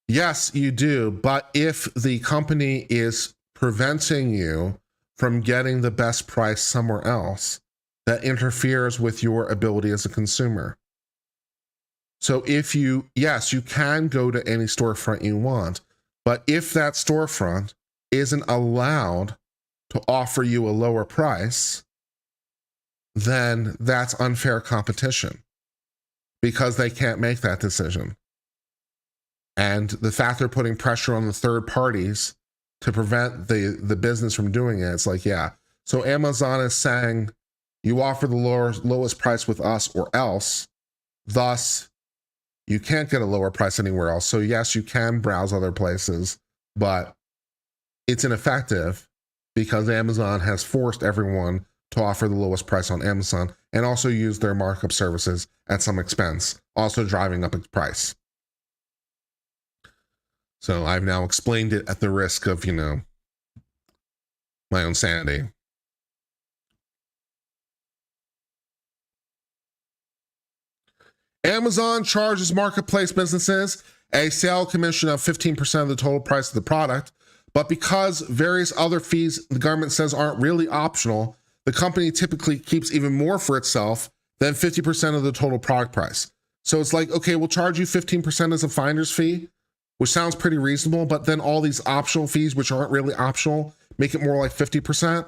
Yes, you do. But if the company is preventing you from getting the best price somewhere else, that interferes with your ability as a consumer. So yes, you can go to any storefront you want, but if that storefront isn't allowed to offer you a lower price, then that's unfair competition because they can't make that decision. And the fact they're putting pressure on the third parties to prevent the business from doing it, it's like, yeah. So Amazon is saying you offer the lowest price with us or else, thus you can't get a lower price anywhere else. So yes, you can browse other places, but it's ineffective because Amazon has forced everyone to offer the lowest price on Amazon and also use their markup services at some expense, also driving up its price. So I've now explained it at the risk of, my own sanity. Amazon charges marketplace businesses a sale commission of 15% of the total price of the product, but because various other fees the government says aren't really optional, the company typically keeps even more for itself than 50% of the total product price. So it's like, okay, we'll charge you 15% as a finder's fee, which sounds pretty reasonable, but then all these optional fees, which aren't really optional, make it more like 50%.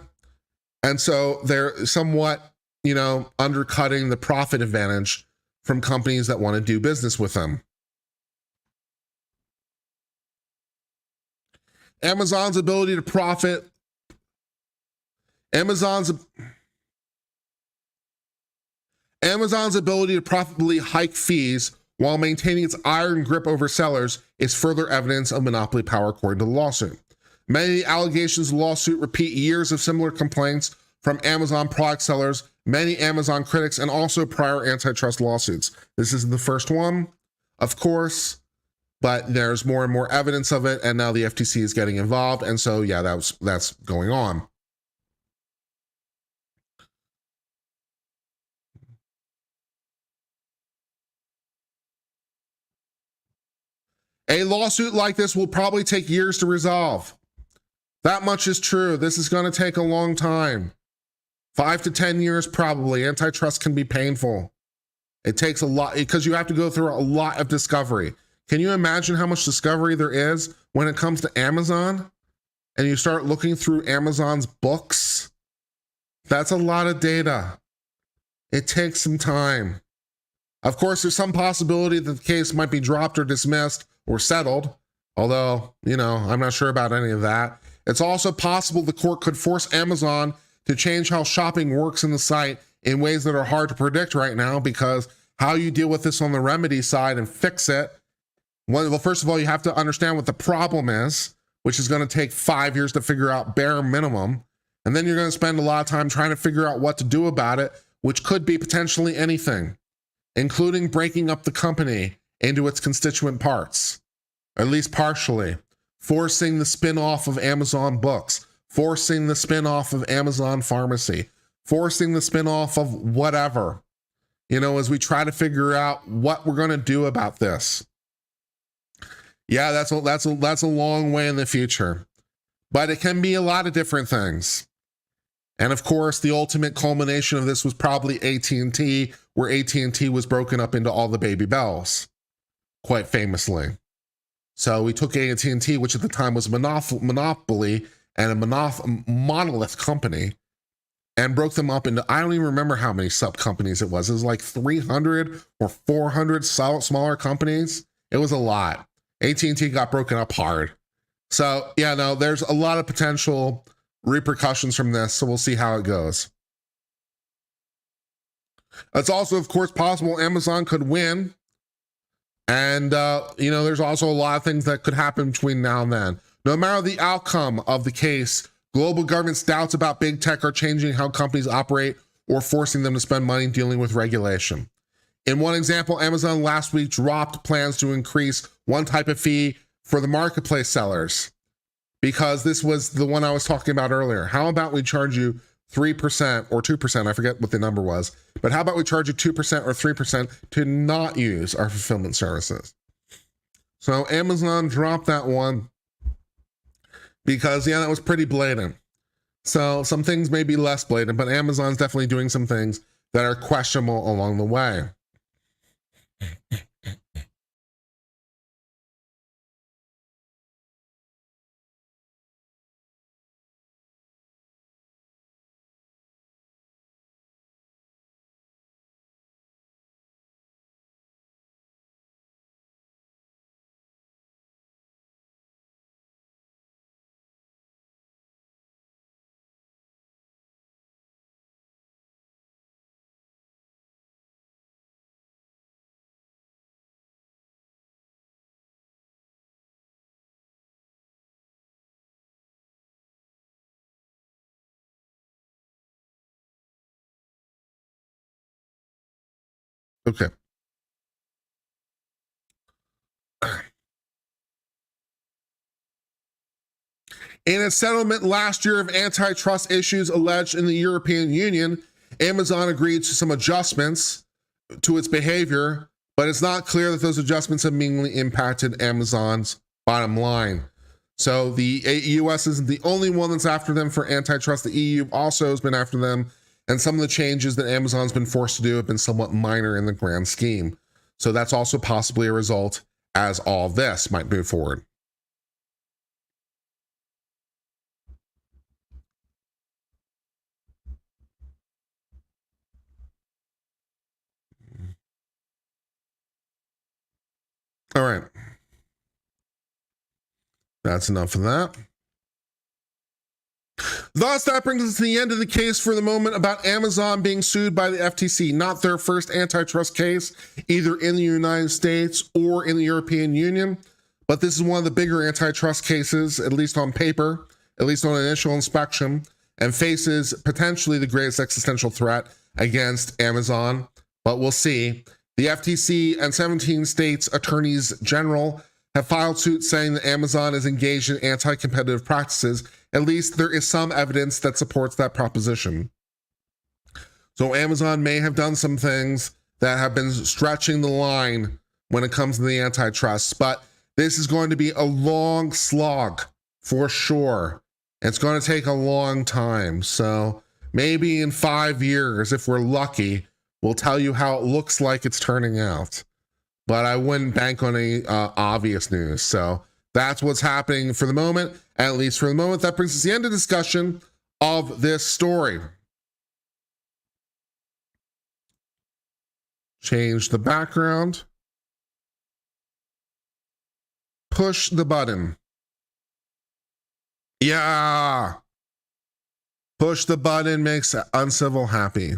And so they're somewhat, undercutting the profit advantage from companies that want to do business with them. Amazon's ability to profit. Amazon's ability to profitably hike fees while maintaining its iron grip over sellers is further evidence of monopoly power, according to the lawsuit. Many of the allegations of the lawsuit repeat years of similar complaints from Amazon product sellers, many Amazon critics, and also prior antitrust lawsuits. This isn't the first one, of course, but there's more and more evidence of it, and now the FTC is getting involved, and so yeah, that's going on. A lawsuit like this will probably take years to resolve. That much is true. This is going to take a long time. 5 to 10 years probably. Antitrust can be painful. It takes a lot because you have to go through a lot of discovery. Can you imagine how much discovery there is when it comes to Amazon? And you start looking through Amazon's books? That's a lot of data. It takes some time. Of course, there's some possibility that the case might be dropped or dismissed or settled, although, I'm not sure about any of that. It's also possible the court could force Amazon to change how shopping works in the site in ways that are hard to predict right now, because how you deal with this on the remedy side and fix it, well, first of all, you have to understand what the problem is, which is going to take 5 years to figure out bare minimum. And then you're going to spend a lot of time trying to figure out what to do about it, which could be potentially anything, including breaking up the company into its constituent parts, or at least partially, forcing the spin-off of Amazon Books, forcing the spin-off of Amazon Pharmacy, forcing the spin-off of whatever, as we try to figure out what we're going to do about this. Yeah, that's a long way in the future, but it can be a lot of different things. And of course, the ultimate culmination of this was probably AT&T, where AT&T was broken up into all the baby bells, quite famously. So we took AT&T, which at the time was a monopoly and a monolith company, and broke them up into, I don't even remember how many sub companies it was. It was like 300 or 400 smaller companies. It was a lot. AT&T got broken up hard. So yeah, no, there's a lot of potential repercussions from this. So we'll see how it goes. It's also, of course, possible Amazon could win. And, there's also a lot of things that could happen between now and then. No matter the outcome of the case, global government's doubts about big tech are changing how companies operate or forcing them to spend money dealing with regulation. In one example, Amazon last week dropped plans to increase one type of fee for the marketplace sellers, because this was the one I was talking about earlier. How about we charge you 3% or 2%, I forget what the number was, but how about we charge you 2% or 3% to not use our fulfillment services? So Amazon dropped that one because, that was pretty blatant. So some things may be less blatant, but Amazon's definitely doing some things that are questionable along the way. Okay. In a settlement last year of antitrust issues alleged in the European Union, Amazon agreed to some adjustments to its behavior, but it's not clear that those adjustments have meaningfully impacted Amazon's bottom line. So the US isn't the only one that's after them for antitrust. The EU also has been after them, and some of the changes that Amazon's been forced to do have been somewhat minor in the grand scheme. So that's also possibly a result as all this might move forward. All right. That's enough of that. Thus, that brings us to the end of the case for the moment about Amazon being sued by the FTC. Not their first antitrust case, either in the United States or in the European Union, but this is one of the bigger antitrust cases, at least on paper, at least on initial inspection, and faces potentially the greatest existential threat against Amazon. But we'll see. The FTC and 17 states' attorneys general have filed suits saying that Amazon is engaged in anti-competitive practices. At least there is some evidence that supports that proposition. So Amazon may have done some things that have been stretching the line when it comes to the antitrust, but this is going to be a long slog for sure. It's going to take a long time. So maybe in 5 years, if we're lucky, we'll tell you how it looks like it's turning out. But I wouldn't bank on any obvious news. So that's what's happening for the moment, at least for the moment. That brings us to the end of discussion of this story. Change the background. Push the button. Yeah. Push the button makes Uncivil happy.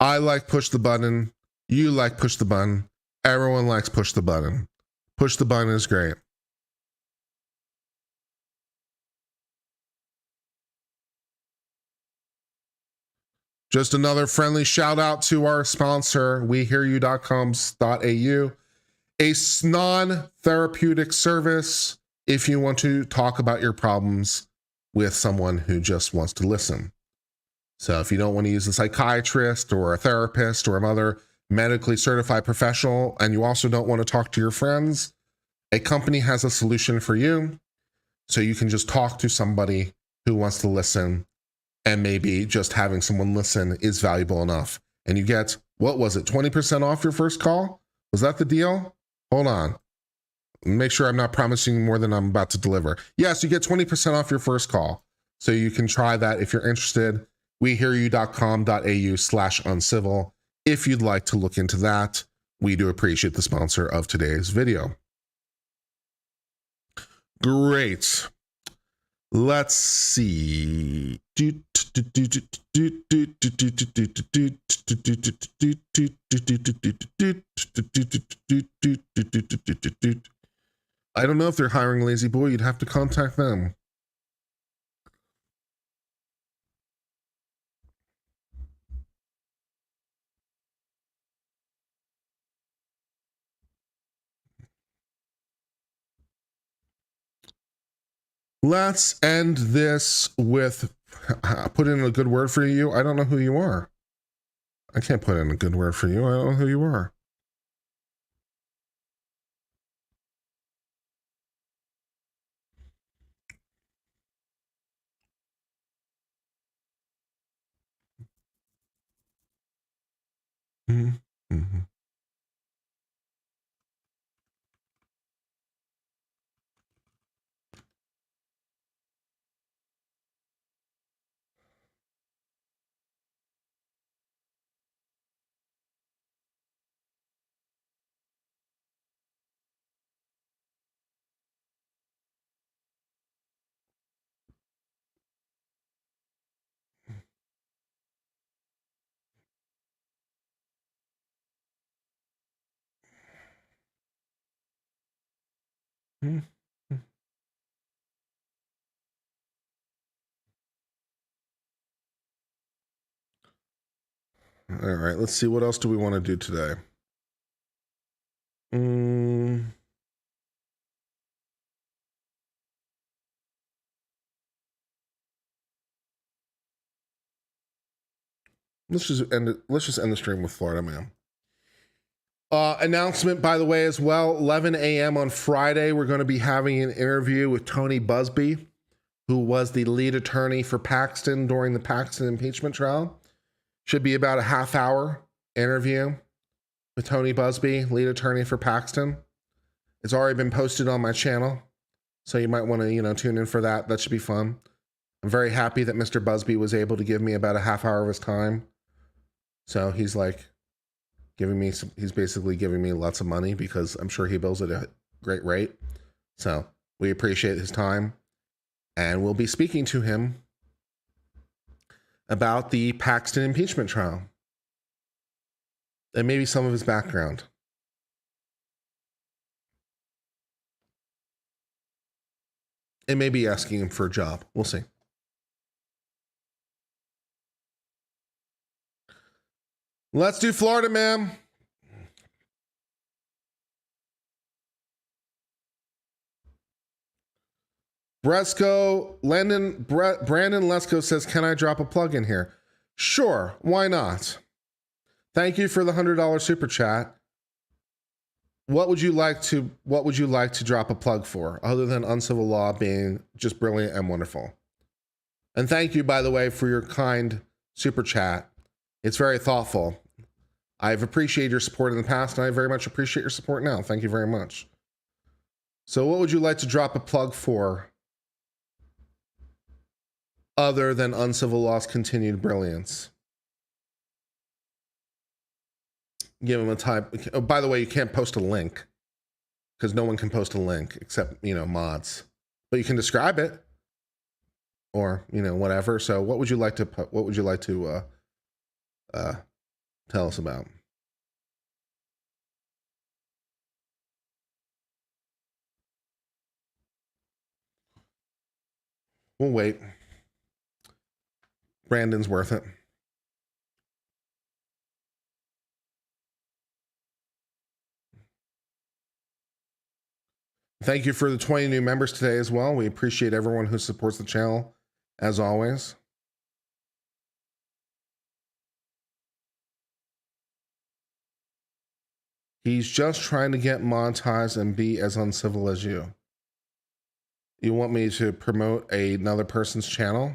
I like push the button. You like push the button. Everyone likes push the button. Push the button is great. Just another friendly shout out to our sponsor, wehearyou.com.au, a non-therapeutic service if you want to talk about your problems with someone who just wants to listen. So if you don't want to use a psychiatrist or a therapist or another medically certified professional, and you also don't want to talk to your friends, a company has a solution for you. So you can just talk to somebody who wants to listen, and maybe just having someone listen is valuable enough. And you get, what was it, 20% off your first call? Was that the deal? Hold on. Make sure I'm not promising more than I'm about to deliver. Yes, you get 20% off your first call. So you can try that if you're interested. wehearyou.com.au/uncivil. If you'd like to look into that, we do appreciate the sponsor of today's video. Great. Let's see. I don't know if they're hiring Lazy Boy. You'd have to contact them. Let's end this with, put in a good word for you. I don't know who you are. I can't put in a good word for you. I don't know who you are. Mm-hmm. Mm-hmm. All right, let's see. What else do we want to do today? Let's just end it. Let's just end the stream with Florida Man. Announcement, by the way, as well. 11 a.m. on Friday, we're going to be having an interview with Tony Busby, who was the lead attorney for Paxton during the Paxton impeachment trial. Should be about a half-hour interview with Tony Busby, lead attorney for Paxton. It's already been posted on my channel, so you might want to, tune in for that. That should be fun. I'm very happy that Mr. Busby was able to give me about a half hour of his time. So he's like he's basically giving me lots of money because I'm sure he bills at a great rate. So we appreciate his time. And we'll be speaking to him about the Paxton impeachment trial and maybe some of his background. And maybe asking him for a job. We'll see. Let's do Florida, ma'am. Brandon Lesko says, can I drop a plug in here? Sure, why not? Thank you for the $100 super chat. What would you like to drop a plug for, other than Uncivil Law being just brilliant and wonderful? And thank you, by the way, for your kind super chat. It's very thoughtful. I've appreciated your support in the past, and I very much appreciate your support now. Thank you very much. So what would you like to drop a plug for, other than Uncivil Law's continued brilliance? Give him a type. Oh, by the way, you can't post a link, because no one can post a link except, mods. But you can describe it, or whatever. So what would you like to tell us about? We'll wait. Brandon's worth it. Thank you for the 20 new members today as well. We appreciate everyone who supports the channel, as always. He's just trying to get monetized and be as uncivil as you. You want me to promote another person's channel?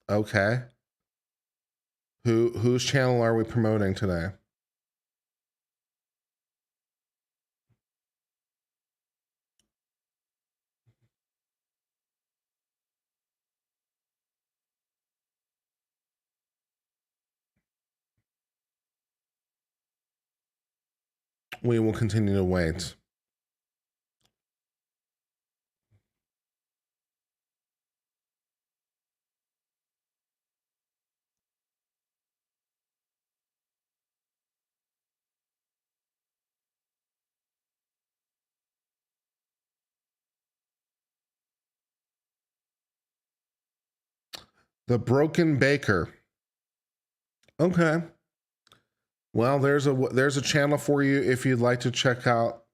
Okay. Whose channel are we promoting today? We will continue to wait. The Broken Baker. Okay. Well, there's a channel for you if you'd like to check out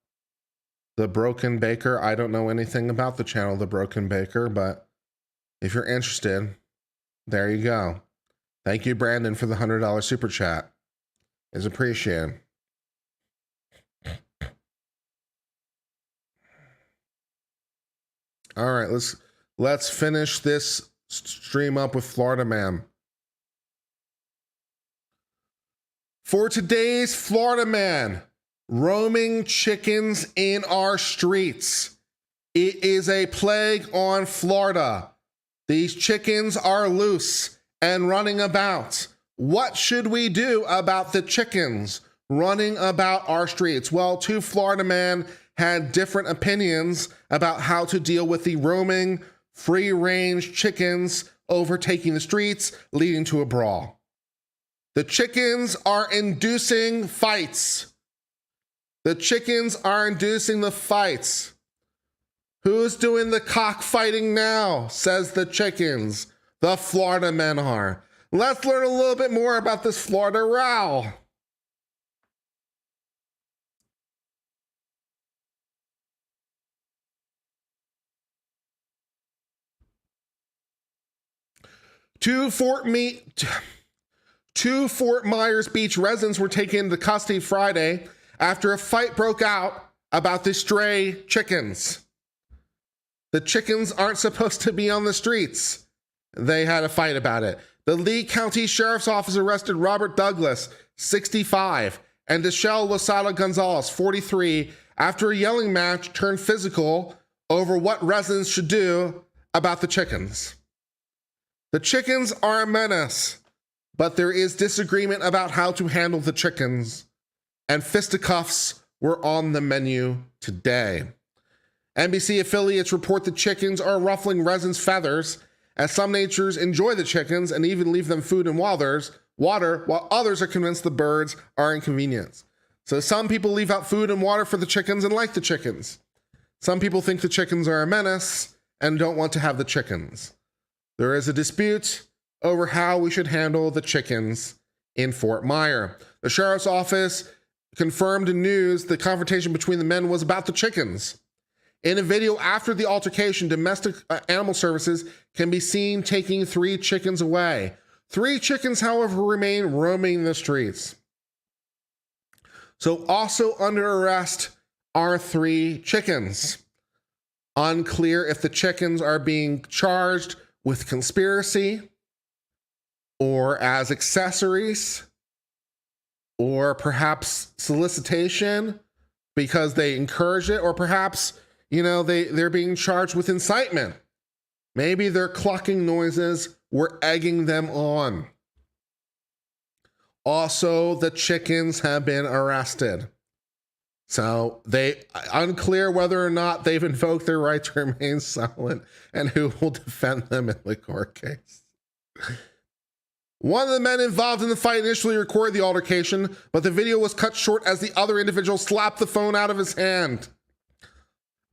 The Broken Baker. I don't know anything about the channel The Broken Baker, but if you're interested, there you go. Thank you, Brandon, for the $100 super chat. It's appreciated. All right, let's finish this stream up with Florida Man. For today's Florida Man, roaming chickens in our streets. It is a plague on Florida. These chickens are loose and running about. What should we do about the chickens running about our streets? Well, two Florida men had different opinions about how to deal with the roaming, free-range chickens overtaking the streets, leading to a brawl. The chickens are inducing fights. The chickens are inducing the fights. Who's doing the cockfighting now, says the chickens. The Florida men are. Let's learn a little bit more about this Florida row. Two Fort Myers Beach residents were taken into custody Friday after a fight broke out about the stray chickens. The chickens aren't supposed to be on the streets. They had a fight about it. The Lee County Sheriff's Office arrested Robert Douglas, 65, and Deshelle Losada Gonzalez, 43, after a yelling match turned physical over what residents should do about the chickens. The chickens are a menace, but there is disagreement about how to handle the chickens, and fisticuffs were on the menu today. NBC affiliates report the chickens are ruffling residents' feathers, as some natures enjoy the chickens and even leave them food and water, while others are convinced the birds are inconvenience. So some people leave out food and water for the chickens and like the chickens. Some people think the chickens are a menace and don't want to have the chickens. There is a dispute over how we should handle the chickens in Fort Myer. The sheriff's office confirmed in news the confrontation between the men was about the chickens. In a video after the altercation, domestic animal services can be seen taking 3 chickens away. 3 chickens, however, remain roaming the streets. So also under arrest are 3 chickens. Unclear if the chickens are being charged with conspiracy or as accessories or perhaps solicitation because they encourage it, or perhaps, they're being charged with incitement. Maybe their clucking noises were egging them on. Also, the chickens have been arrested. So unclear whether or not they've invoked their right to remain silent and who will defend them in the court case. One of the men involved in the fight initially recorded the altercation, but the video was cut short as the other individual slapped the phone out of his hand.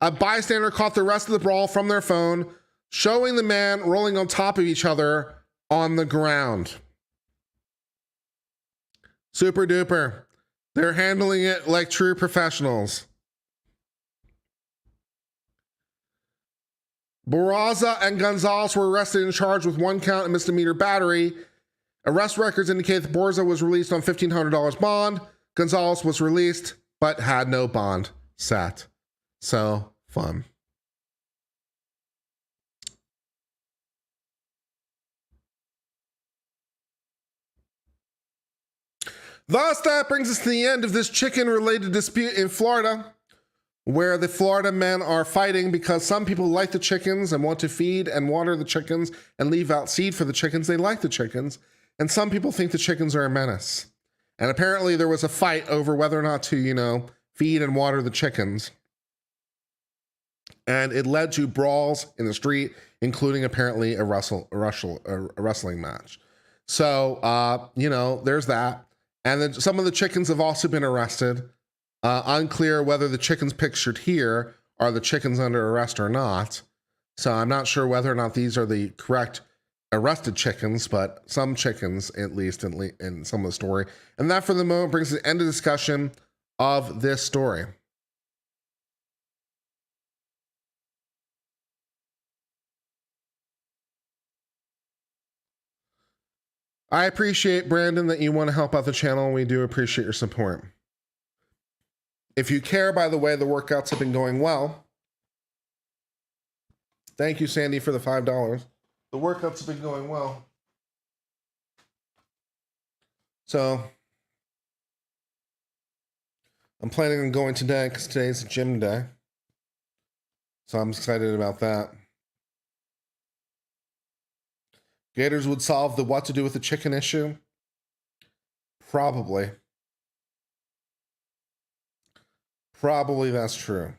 A bystander caught the rest of the brawl from their phone, showing the man rolling on top of each other on the ground. Super duper. They're handling it like true professionals. Barraza and Gonzalez were arrested and charged with 1 count of misdemeanor battery. Arrest records indicate that Barraza was released on $1,500 bond. Gonzalez was released but had no bond set. So fun. Thus, that brings us to the end of this chicken-related dispute in Florida, where the Florida men are fighting because some people like the chickens and want to feed and water the chickens and leave out seed for the chickens. They like the chickens. And some people think the chickens are a menace. And apparently there was a fight over whether or not to, feed and water the chickens. And it led to brawls in the street, including apparently a wrestling match. So, there's that. And then some of the chickens have also been arrested. Unclear whether the chickens pictured here are the chickens under arrest or not. So I'm not sure whether or not these are the correct arrested chickens, but some chickens, at least in some of the story. And that for the moment brings the end of discussion of this story. I appreciate, Brandon, that you want to help out the channel, and we do appreciate your support. If you care, by the way, the workouts have been going well. Thank you, Sandy, for the $5. The workouts have been going well. So I'm planning on going today because today's gym day. So I'm excited about that. Gators would solve the what to do with the chicken issue? Probably. Probably that's true.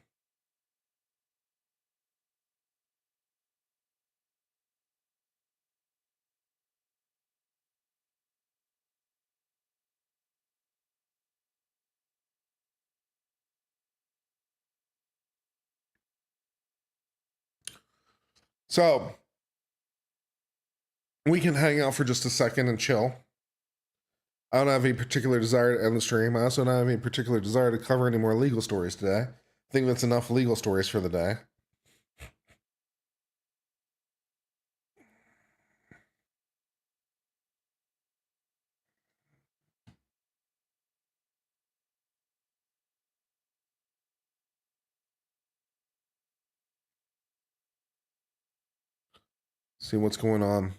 So we can hang out for just a second and chill. I don't have any particular desire to end the stream. I also don't have any particular desire to cover any more legal stories today. I think that's enough legal stories for the day. See what's going on.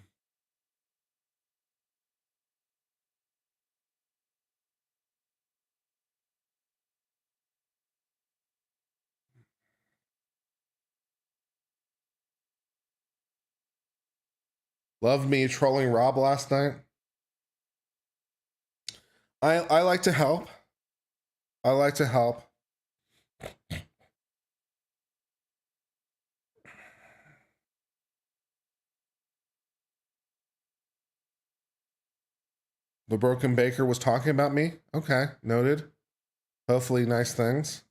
Loved me trolling Rob last night. I like to help. I like to help. The broken baker was talking about me? Okay, noted. Hopefully nice things.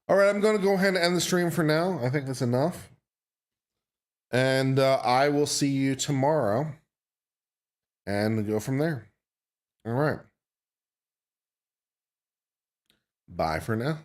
All right, I'm going to go ahead and end the stream for now. I think that's enough. And I will see you tomorrow and go from there. All right. Bye for now.